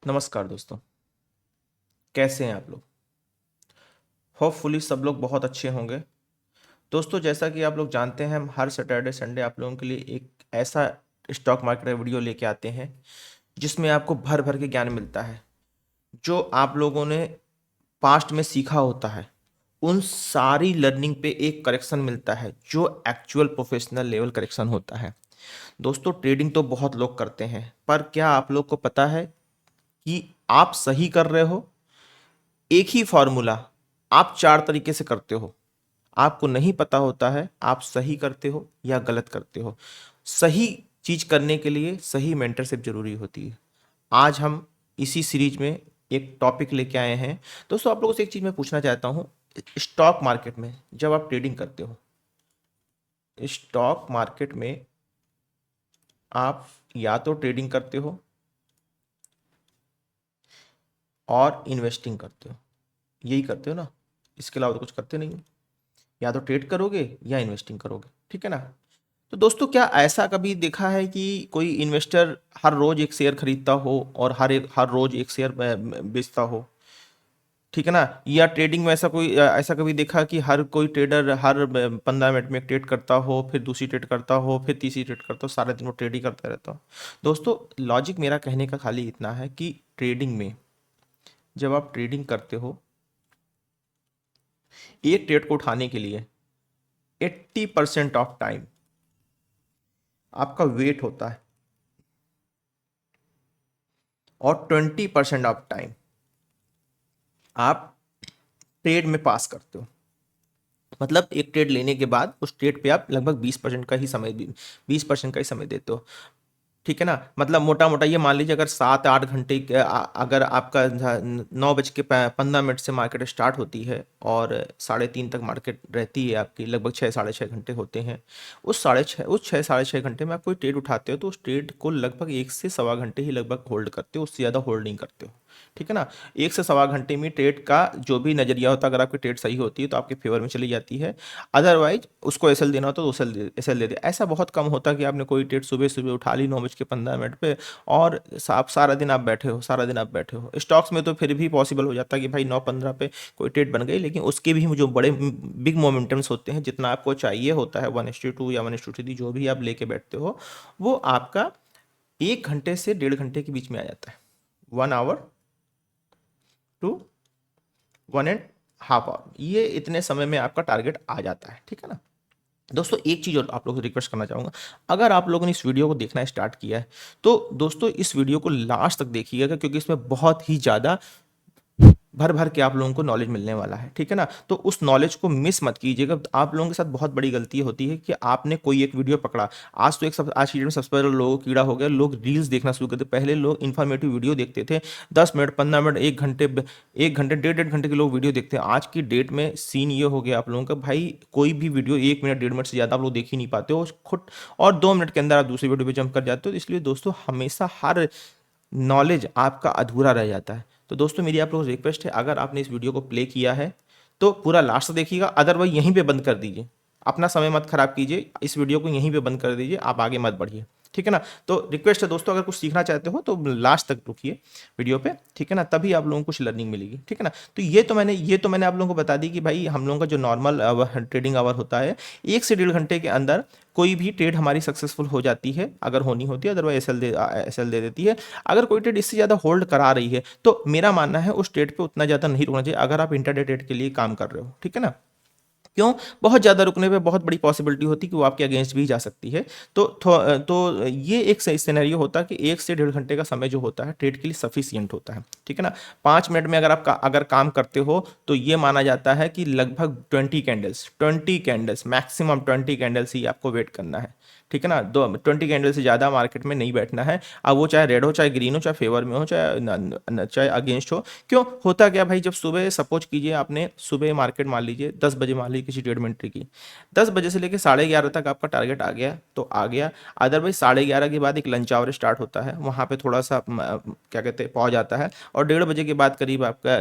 नमस्कार दोस्तों। कैसे हैं आप लोग? होपफुली सब लोग बहुत अच्छे होंगे। दोस्तों, जैसा कि आप लोग जानते हैं, हम हर सैटरडे संडे आप लोगों के लिए एक ऐसा स्टॉक मार्केट का वीडियो लेके आते हैं जिसमें आपको भर भर के ज्ञान मिलता है। जो आप लोगों ने पास्ट में सीखा होता है, उन सारी लर्निंग पे एक करेक्शन मिलता है जो एक्चुअल प्रोफेशनल लेवल करेक्शन होता है। दोस्तों, ट्रेडिंग तो बहुत लोग करते हैं, पर क्या आप लोग को पता है कि आप सही कर रहे हो? एक ही फॉर्मूला आप चार तरीके से करते हो। आपको नहीं पता होता है आप सही करते हो या गलत करते हो। सही चीज करने के लिए सही मेंटरशिप जरूरी होती है। आज हम इसी सीरीज में एक टॉपिक लेके आए हैं। दोस्तों, आप लोगों से एक चीज मैं पूछना चाहता हूँ। स्टॉक मार्केट में जब आप ट्रेडिंग करते हो, स्टॉक मार्केट में आप या तो ट्रेडिंग करते हो और इन्वेस्टिंग करते हो। यही करते हो ना? इसके अलावा तो कुछ करते नहीं हो। या तो ट्रेड करोगे या इन्वेस्टिंग करोगे, ठीक है ना? तो दोस्तों, क्या ऐसा कभी देखा है कि कोई इन्वेस्टर हर रोज एक शेयर खरीदता हो और हर रोज एक शेयर बेचता हो? ठीक है ना? या ट्रेडिंग में ऐसा कभी देखा कि हर कोई ट्रेडर हर 15 मिनट में एक ट्रेड करता हो, फिर दूसरी ट्रेड करता हो, फिर तीसरी ट्रेड करता हो, सारे दिन वो ट्रेड ही करता रहता हो? दोस्तों, लॉजिक मेरा कहने का खाली इतना है कि ट्रेडिंग में जब आप ट्रेडिंग करते हो, एक ट्रेड को उठाने के लिए 80% ऑफ टाइम आपका वेट होता है और 20% ऑफ टाइम आप ट्रेड में पास करते हो। मतलब एक ट्रेड लेने के बाद उस ट्रेड पे आप लगभग 20% का ही समय देते हो। ठीक है ना? मतलब मोटा मोटा ये मान लीजिए, अगर 7-8 घंटे अगर आपका 9:15 से मार्केट स्टार्ट होती है और 3:30 तक मार्केट रहती है आपकी, लगभग 6-6.5 घंटे होते हैं। उस 6-6.5 घंटे में आप कोई ट्रेड उठाते हो तो उस ट्रेड को लगभग 1 से 1.25 घंटे ही लगभग होल्ड करते हो, उससे ज़्यादा होल्ड नहीं करते हो। ठीक है ना? 1 से 1.25 घंटे में ट्रेड का जो भी नजरिया होता है, अगर आपकी ट्रेड सही होती है तो आपके फेवर में चली जाती है। अदरवाइज उसको एसएल देना होता तो एसएल दे दे। ऐसा बहुत कम होता कि आपने कोई ट्रेड सुबह सुबह उठा ली 9:15 पे और आप सारा दिन आप बैठे हो, सारा दिन आप बैठे हो। स्टॉक्स में तो फिर भी पॉसिबल हो जाता है कि भाई 9:15 पे कोई ट्रेड बन गई, लेकिन उसके भी जो बड़े बिग मोमेंटम्स होते हैं, जितना आपको चाहिए होता है 1:2 या 1:3 जो भी आप लेके बैठते हो, वो आपका 1 घंटे से 1.5 घंटे के बीच में आ जाता है। 1 आवर टू 1.5 आवर, ये इतने समय में आपका टारगेट आ जाता है। ठीक है ना? दोस्तों, एक चीज़ और आप लोगों से रिक्वेस्ट करना चाहूँगा। अगर आप लोगों ने इस वीडियो को देखना स्टार्ट किया है तो दोस्तों इस वीडियो को लास्ट तक देखिएगा, क्योंकि इसमें बहुत ही ज़्यादा भर भर के आप लोगों को नॉलेज मिलने वाला है। ठीक है ना? तो उस नॉलेज को मिस मत कीजिएगा। आप लोगों के साथ बहुत बड़ी गलती होती है कि आपने कोई एक वीडियो पकड़ा। आज की डेट में सबसे पहले लोगों को कीड़ा हो गया, लोग रील्स देखना शुरू करते। पहले लोग इन्फॉर्मेटिव वीडियो देखते थे, 10 मिनट, 15 मिनट, 1 घंटे, 1 घंटे, 1.5 घंटे के लोग वीडियो देखते हैं। आज की डेट में सीन ये हो गया आप लोगों का, भाई कोई भी वीडियो 1 मिनट, 1.5 मिनट से ज़्यादा आप लोग देख ही नहीं पाते हो खुद, और 2 मिनट के अंदर आप दूसरी वीडियो पे जंप कर जाते हो। इसलिए दोस्तों, हमेशा हर नॉलेज आपका अधूरा रह जाता है। तो दोस्तों, मेरी आप लोगों से रिक्वेस्ट है, अगर आपने इस वीडियो को प्ले किया है तो पूरा लास्ट तक देखिएगा, अदरवाइज यहीं पे बंद कर दीजिए। अपना समय मत खराब कीजिए, इस वीडियो को यहीं पे बंद कर दीजिए, आप आगे मत बढ़िए। ठीक है ना? तो रिक्वेस्ट है दोस्तों, अगर कुछ सीखना चाहते हो तो लास्ट तक रुकिए वीडियो पे। ठीक है ना? तभी आप लोगों को कुछ लर्निंग मिलेगी। ठीक है ना? तो ये तो मैंने आप लोगों को बता दी कि भाई हम लोगों का जो नॉर्मल ट्रेडिंग आवर होता है, 1 से 1.5 घंटे के अंदर कोई भी ट्रेड हमारी सक्सेसफुल हो जाती है अगर होनी होती है, अदरवाइज एसएल दे देती है। अगर कोई ट्रेड इससे ज़्यादा होल्ड करा रही है तो मेरा मानना है उस ट्रेड पे उतना ज़्यादा नहीं रुकना चाहिए, अगर आप इंटरडे ट्रेड के लिए काम कर रहे हो। ठीक है ना? क्यों? बहुत ज़्यादा रुकने पे बहुत बड़ी पॉसिबिलिटी होती है कि वो आपके अगेंस्ट भी जा सकती है। तो ये एक सही सिनेरियो होता है कि 1 से 1.5 घंटे का समय जो होता है ट्रेड के लिए सफिशियंट होता है। ठीक है ना? 5 मिनट में अगर काम करते हो तो ये माना जाता है कि लगभग 20 कैंडल्स, मैक्सिमम 20 कैंडल्स ही आपको वेट करना है। ठीक है ना? 20 कैंडल से ज़्यादा मार्केट में नहीं बैठना है। अब वो चाहे रेड हो, चाहे ग्रीन हो, चाहे फेवर में हो, चाहे अगेंस्ट हो। क्यों होता क्या भाई, जब सुबह सपोज कीजिए आपने सुबह मार्केट मान लीजिए 10 बजे मान लीजिए किसी ट्रेड में एंट्री की, 10 बजे से लेकर 11:30 तक आपका टारगेट आ गया तो आ गया। अदरवाइज 11:30 के बाद एक लंच आवर स्टार्ट होता है, वहाँ पे थोड़ा सा क्या कहते हैं पहुँच जाता है, और 1:30 बजे के बाद करीब आपका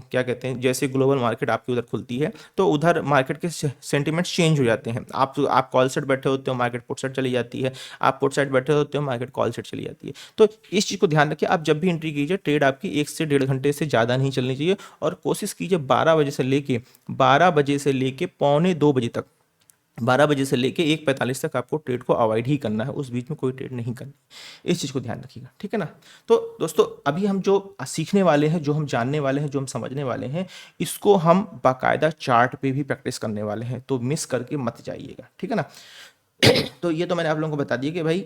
क्या कहते हैं, जैसे ग्लोबल मार्केट आपकी उधर खुलती है तो उधर मार्केट के सेंटिमेंट्स चेंज हो जाते हैं। आप कॉल सेट बैठे होते हो, मार्केट पुट साइड चली जाती है, आप पुट साइड बैठे होते हो, मार्केट कॉल साइड चली जाती है। तो इस चीज़ को ध्यान रखिए, आप जब भी एंट्री कीजिए ट्रेड आपकी 1 से 1.5 घंटे से ज़्यादा नहीं चलनी चाहिए, और कोशिश कीजिए 12 बजे से लेके पौने 2 बजे तक, 12 बजे से लेके 1:45 तक आपको ट्रेड को अवॉइड ही करना है, उस बीच में कोई ट्रेड नहीं करनी, इस चीज़ को ध्यान रखिएगा, ठीक है ना। तो दोस्तों अभी हम जो सीखने वाले हैं, जो हम जानने वाले हैं, जो हम समझने वाले हैं, इसको हम बाकायदा चार्ट पे भी प्रैक्टिस करने वाले हैं, तो मिस करके मत जाइएगा, ठीक है ना। तो ये तो मैंने आप लोगों को बता दिया कि भाई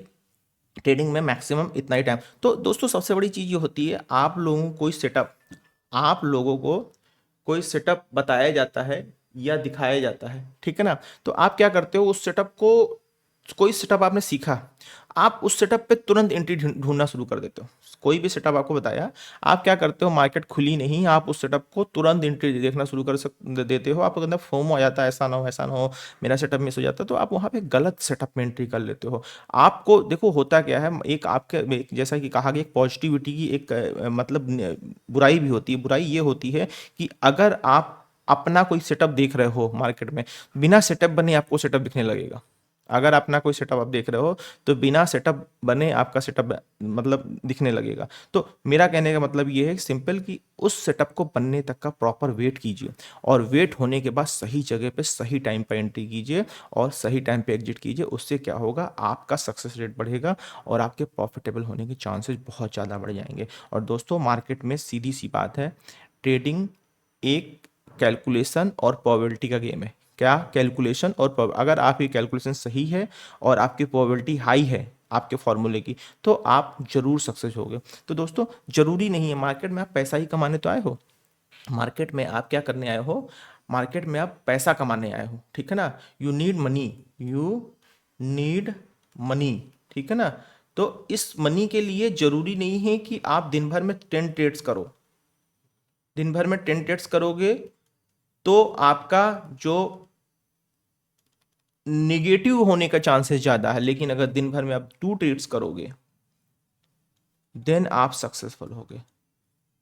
ट्रेडिंग में मैक्सिमम इतना ही टाइम। तो दोस्तों सबसे बड़ी चीज़ ये होती है, आप लोगों को कोई सेटअप बताया जाता है या दिखाया जाता है, ठीक है ना। तो आप क्या करते हो, उस सेटअप को, कोई सेटअप आपने सीखा, आप उस सेटअप पे तुरंत एंट्री ढूंढना शुरू कर देते हो। कोई भी सेटअप आपको बताया, आप क्या करते हो, मार्केट खुली नहीं, आप उस सेटअप को तुरंत एंट्री देखना शुरू देते हो। आपको अंदर फोमो आ जाता है, ऐसा ना हो ऐसा ना हो, मेरा सेटअप मिस हो जाता है, तो आप वहाँ पे गलत सेटअप में एंट्री कर लेते हो। आपको देखो होता क्या है, एक आपके जैसा कि कहा गया, एक पॉजिटिविटी की एक मतलब बुराई भी होती है। बुराई ये होती है कि अगर आप अपना कोई सेटअप देख रहे हो मार्केट में, बिना सेटअप बने आपको सेटअप दिखने लगेगा। अगर अपना कोई सेटअप आप देख रहे हो तो बिना सेटअप बने आपका सेटअप मतलब दिखने लगेगा। तो मेरा कहने का मतलब ये है सिंपल, कि उस सेटअप को बनने तक का प्रॉपर वेट कीजिए, और वेट होने के बाद सही जगह पे सही टाइम पर एंट्री कीजिए और सही टाइम पे एग्जिट कीजिए। उससे क्या होगा, आपका सक्सेस रेट बढ़ेगा और आपके प्रॉफिटेबल होने के चांसेस बहुत ज़्यादा बढ़ जाएंगे। और दोस्तों मार्केट में सीधी सी बात है, ट्रेडिंग एक कैलकुलेशन और प्रोबेबिलिटी का गेम है। क्या, कैलकुलेशन और अगर आपकी कैलकुलेशन सही है और आपकी प्रोबेबिलिटी हाई है आपके फॉर्मूले की, तो आप जरूर सक्सेस होगे। तो दोस्तों जरूरी नहीं है मार्केट में आप पैसा ही कमाने तो आए हो, मार्केट में आप क्या करने आए हो, मार्केट में आप पैसा कमाने आए हो, ठीक है ना। You need money, you need money, ठीक है ना। तो इस मनी के लिए जरूरी नहीं है कि आप दिन भर में 10 ट्रेड्स करो। दिन भर में 10 ट्रेड्स करोगे तो आपका जो निगेटिव होने का चांसेस ज्यादा है, लेकिन अगर दिन भर में आप 2 ट्रेड्स करोगे देन आप सक्सेसफुल होगे,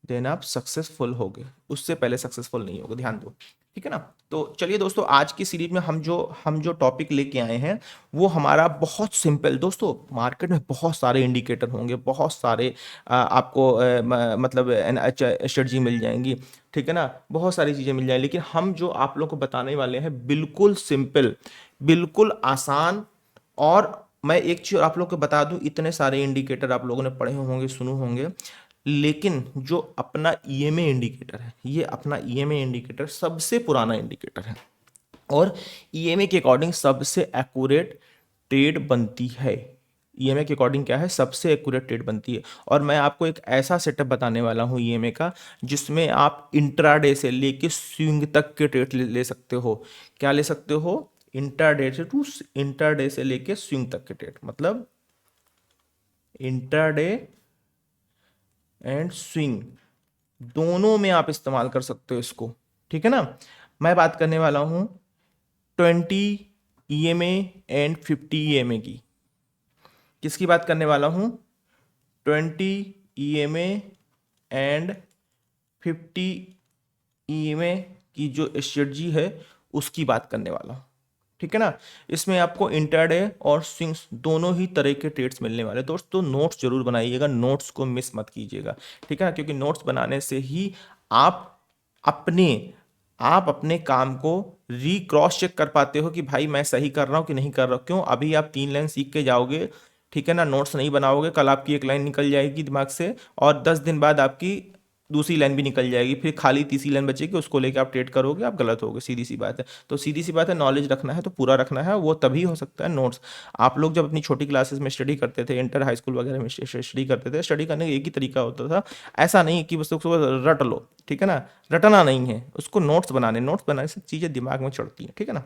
देन आप सक्सेसफुल होगे, उससे पहले सक्सेसफुल नहीं होगे, ध्यान दो, ठीक है ना। तो चलिए दोस्तों, आज की सीरीज में हम जो टॉपिक लेके आए हैं वो हमारा बहुत सिंपल। दोस्तों मार्केट में बहुत सारे इंडिकेटर होंगे, बहुत सारे आपको मतलब स्ट्रेटजी मिल जाएंगी, ठीक है ना, बहुत सारी चीज़ें मिल जाएंगी, लेकिन हम जो आप लोगों को बताने वाले हैं बिल्कुल सिंपल, बिल्कुल आसान। और मैं एक चीज़ आप लोग को बता दूं, इतने सारे इंडिकेटर आप लोगों ने पढ़े होंगे, सुने होंगे, लेकिन जो अपना ईएमए इंडिकेटर है, ये अपना ईएमए इंडिकेटर सबसे पुराना इंडिकेटर है, और ईएमए के अकॉर्डिंग सबसे एक्यूरेट ट्रेड बनती है। ईएमए के अकॉर्डिंग क्या है, सबसे एक्यूरेट ट्रेड बनती है। और मैं आपको एक ऐसा सेटअप बताने वाला हूँ ईएमए का, जिसमें आप इंट्राडे से लेके स्विंग तक के ट्रेड ले सकते हो। क्या ले सकते हो, इंट्राडे से लेके स्विंग तक के ट्रेड, मतलब इंट्राडे एंड स्विंग दोनों में आप इस्तेमाल कर सकते हो इसको, ठीक है ना। मैं बात करने वाला हूं 20 ईएमए एंड 50 ईएमए की। किसकी बात करने वाला हूं, 20 ईएमए एंड 50 ईएमए की जो स्ट्रेटजी है उसकी बात करने वाला हूं, ठीक है ना। इसमें आपको इंटरडे और स्विंग्स दोनों ही तरह के ट्रेड्स मिलने वाले। दोस्तों नोट्स जरूर बनाइएगा, नोट्स को मिस मत कीजिएगा, ठीक है ना, क्योंकि नोट्स बनाने से ही आप अपने आप अपने काम को क्रॉस चेक कर पाते हो कि भाई मैं सही कर रहा हूँ कि नहीं कर रहा हूँ। क्यों, अभी आप 3 लाइन सीख के जाओगे, ठीक है ना, नोट्स नहीं बनाओगे, कल आपकी एक लाइन निकल जाएगी दिमाग से, और 10 दिन बाद आपकी दूसरी लाइन भी निकल जाएगी, फिर खाली तीसरी लाइन बचेगी, उसको लेके आप ट्रेड करोगे, आप गलत होगे, सीधी सी बात है। तो सीधी सी बात है, नॉलेज रखना है तो पूरा रखना है, वो तभी हो सकता है नोट्स। आप लोग जब अपनी छोटी क्लासेस में स्टडी करते थे, इंटर हाई स्कूल वगैरह में स्टडी करते थे, स्टडी करने का एक ही तरीका होता था, ऐसा नहीं कि बस उसको रट लो, ठीक है ना, रटना नहीं है, उसको नोट्स बनाने, नोट्स बनाने से चीज़ें दिमाग में चढ़ती हैं, ठीक है ना।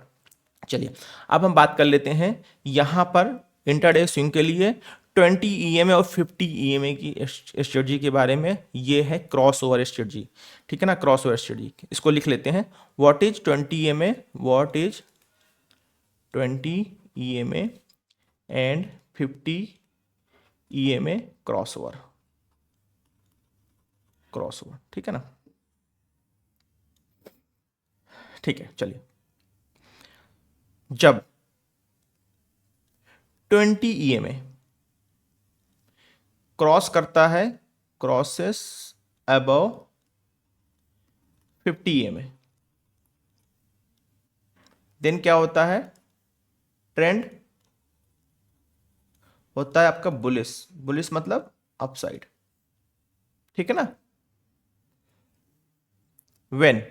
चलिए अब हम बात कर लेते हैं यहाँ पर इंटरडे स्विंग के लिए 20 ईएमए और 50 ईएमए की स्ट्रेटजी के बारे में। ये है क्रॉस ओवर स्ट्रेटजी, ठीक है ना, क्रॉस ओवर स्ट्रेटजी, इसको लिख लेते हैं। What is 20 EMA, what is 20 EMA and 50 EMA cross over, cross over, ठीक है ना। ठीक है, चलिए, जब 20 EMA क्रॉस करता है, क्रॉसेस अबव 50 EMA, देन क्या होता है, ट्रेंड होता है आपका बुलिश, बुलिश मतलब अपसाइड, ठीक है ना। When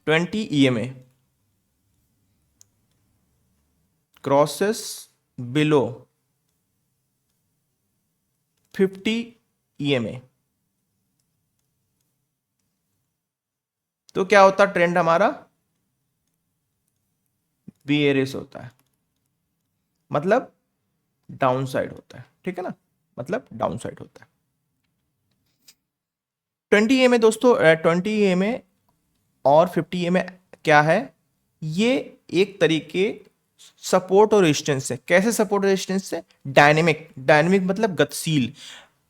20 EMA crosses below 50 EMA, तो क्या होता है, ट्रेंड हमारा बियरिश होता है, मतलब डाउन साइड होता है, ठीक है ना, मतलब डाउन साइड होता है। 20 EMA दोस्तों, 20 EMA और 50 EMA क्या है, ये एक तरीके सपोर्ट और रेजिस्टेंस है। कैसे सपोर्ट और रेजिस्टेंस है, डायनेमिक, डायनेमिक मतलब गतिशील,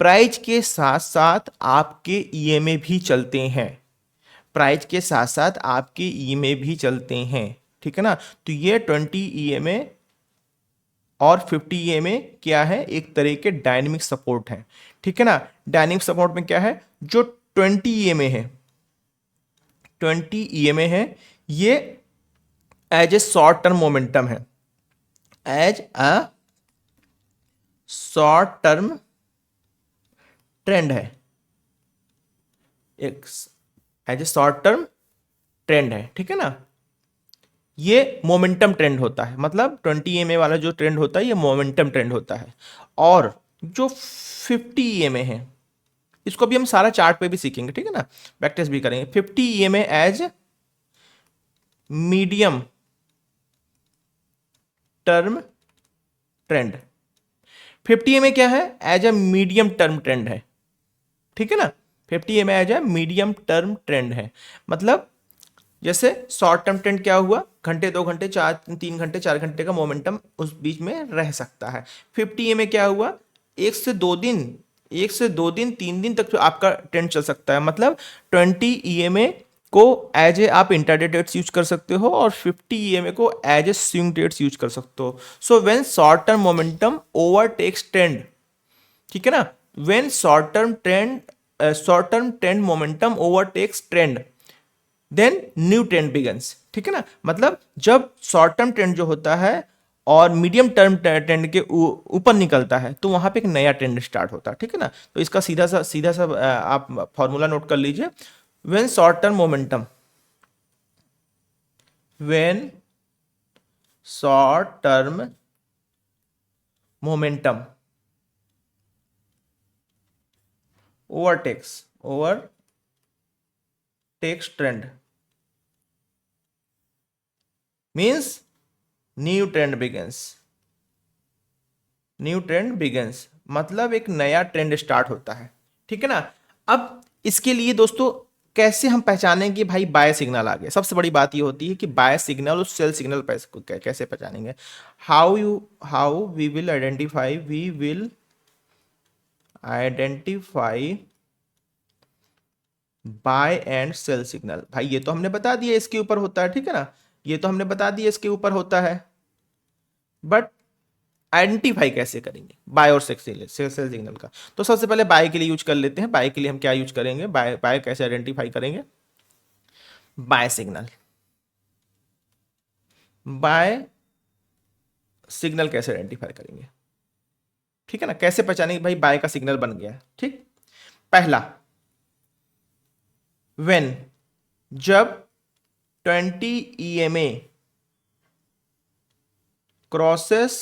प्राइस के साथ साथ आपके ईएमए भी चलते हैं, प्राइस के साथ साथ आपके ईएमए भी चलते हैं, ठीक है ना। तो ये 20 ईएमए और 50 ईएमए क्या है, एक तरह के डायनेमिक सपोर्ट है, ठीक है ना। डायनेमिक सपोर्ट में क्या है, जो 20 ईएमए है, 20 ईएमए है, ये as a short term momentum है, as a short term trend है, एक as a short term trend है, ठीक है ना। ये मोमेंटम ट्रेंड होता है, मतलब 20 EMA वाला जो ट्रेंड होता है ये मोमेंटम ट्रेंड होता है। और जो 50 EMA है, इसको भी हम सारा चार्ट पे भी सीखेंगे, ठीक है ना, प्रैक्टिस भी करेंगे। 50 EMA as medium term trend, 50 EMA क्या है, as a medium term trend है, ठीक है ना। 50 EMA as a medium term trend है, मतलब जैसे शॉर्ट टर्म ट्रेंड क्या हुआ, घंटे 2 घंटे 3 घंटे 4 घंटे का मोमेंटम उस बीच में रह सकता है। 50 EMA क्या हुआ, 1 से 2 दिन, 1 से 2 दिन 3 दिन तक तो आपका ट्रेंड चल सकता है, मतलब 20 EMA को एज ए आप इंटरडे ट्रेड्स यूज कर सकते हो और 50 EMA को as a swing trades use कर सकते हो। So when short term momentum overtakes trend, ठीक है ना, when short term trend momentum overtakes trend, then new trend begins, ठीक है ना। मतलब जब शॉर्ट टर्म ट्रेंड जो होता है और मीडियम टर्म ट्रेंड के ऊपर निकलता है, तो वहां पे एक नया ट्रेंड स्टार्ट होता है, ठीक है ना। तो इसका सीधा सा आप फॉर्मूला नोट कर लीजिए, when short term momentum, when short term momentum overtakes trend means new trend begins, new trend begins मतलब एक नया ट्रेंड स्टार्ट होता है, ठीक है ना। अब इसके लिए दोस्तों कैसे हम पहचानेंगे कि भाई बाय सिग्नल आ गया, सबसे बड़ी बात ये होती है कि बाय सिग्नल और सेल सिग्नल कैसे पहचानेंगे, how we will identify buy and sell signal. भाई ये तो हमने बता दिया इसके ऊपर होता है, ठीक है ना, ये तो हमने बता दिया इसके ऊपर होता है, बट आइडेंटिफाई कैसे करेंगे बाय और सेल सिग्नल का। तो सबसे पहले बाय के लिए यूज कर लेते हैं, बाय के लिए हम क्या यूज करेंगे, बाय कैसे आइडेंटिफाई करेंगे, बाय सिग्नल, बाय सिग्नल कैसे आइडेंटिफाई करेंगे, ठीक है ना, कैसे पहचानेंगे भाई बाय का सिग्नल बन गया है। ठीक, पहला, व्हेन, जब 20 EMA crosses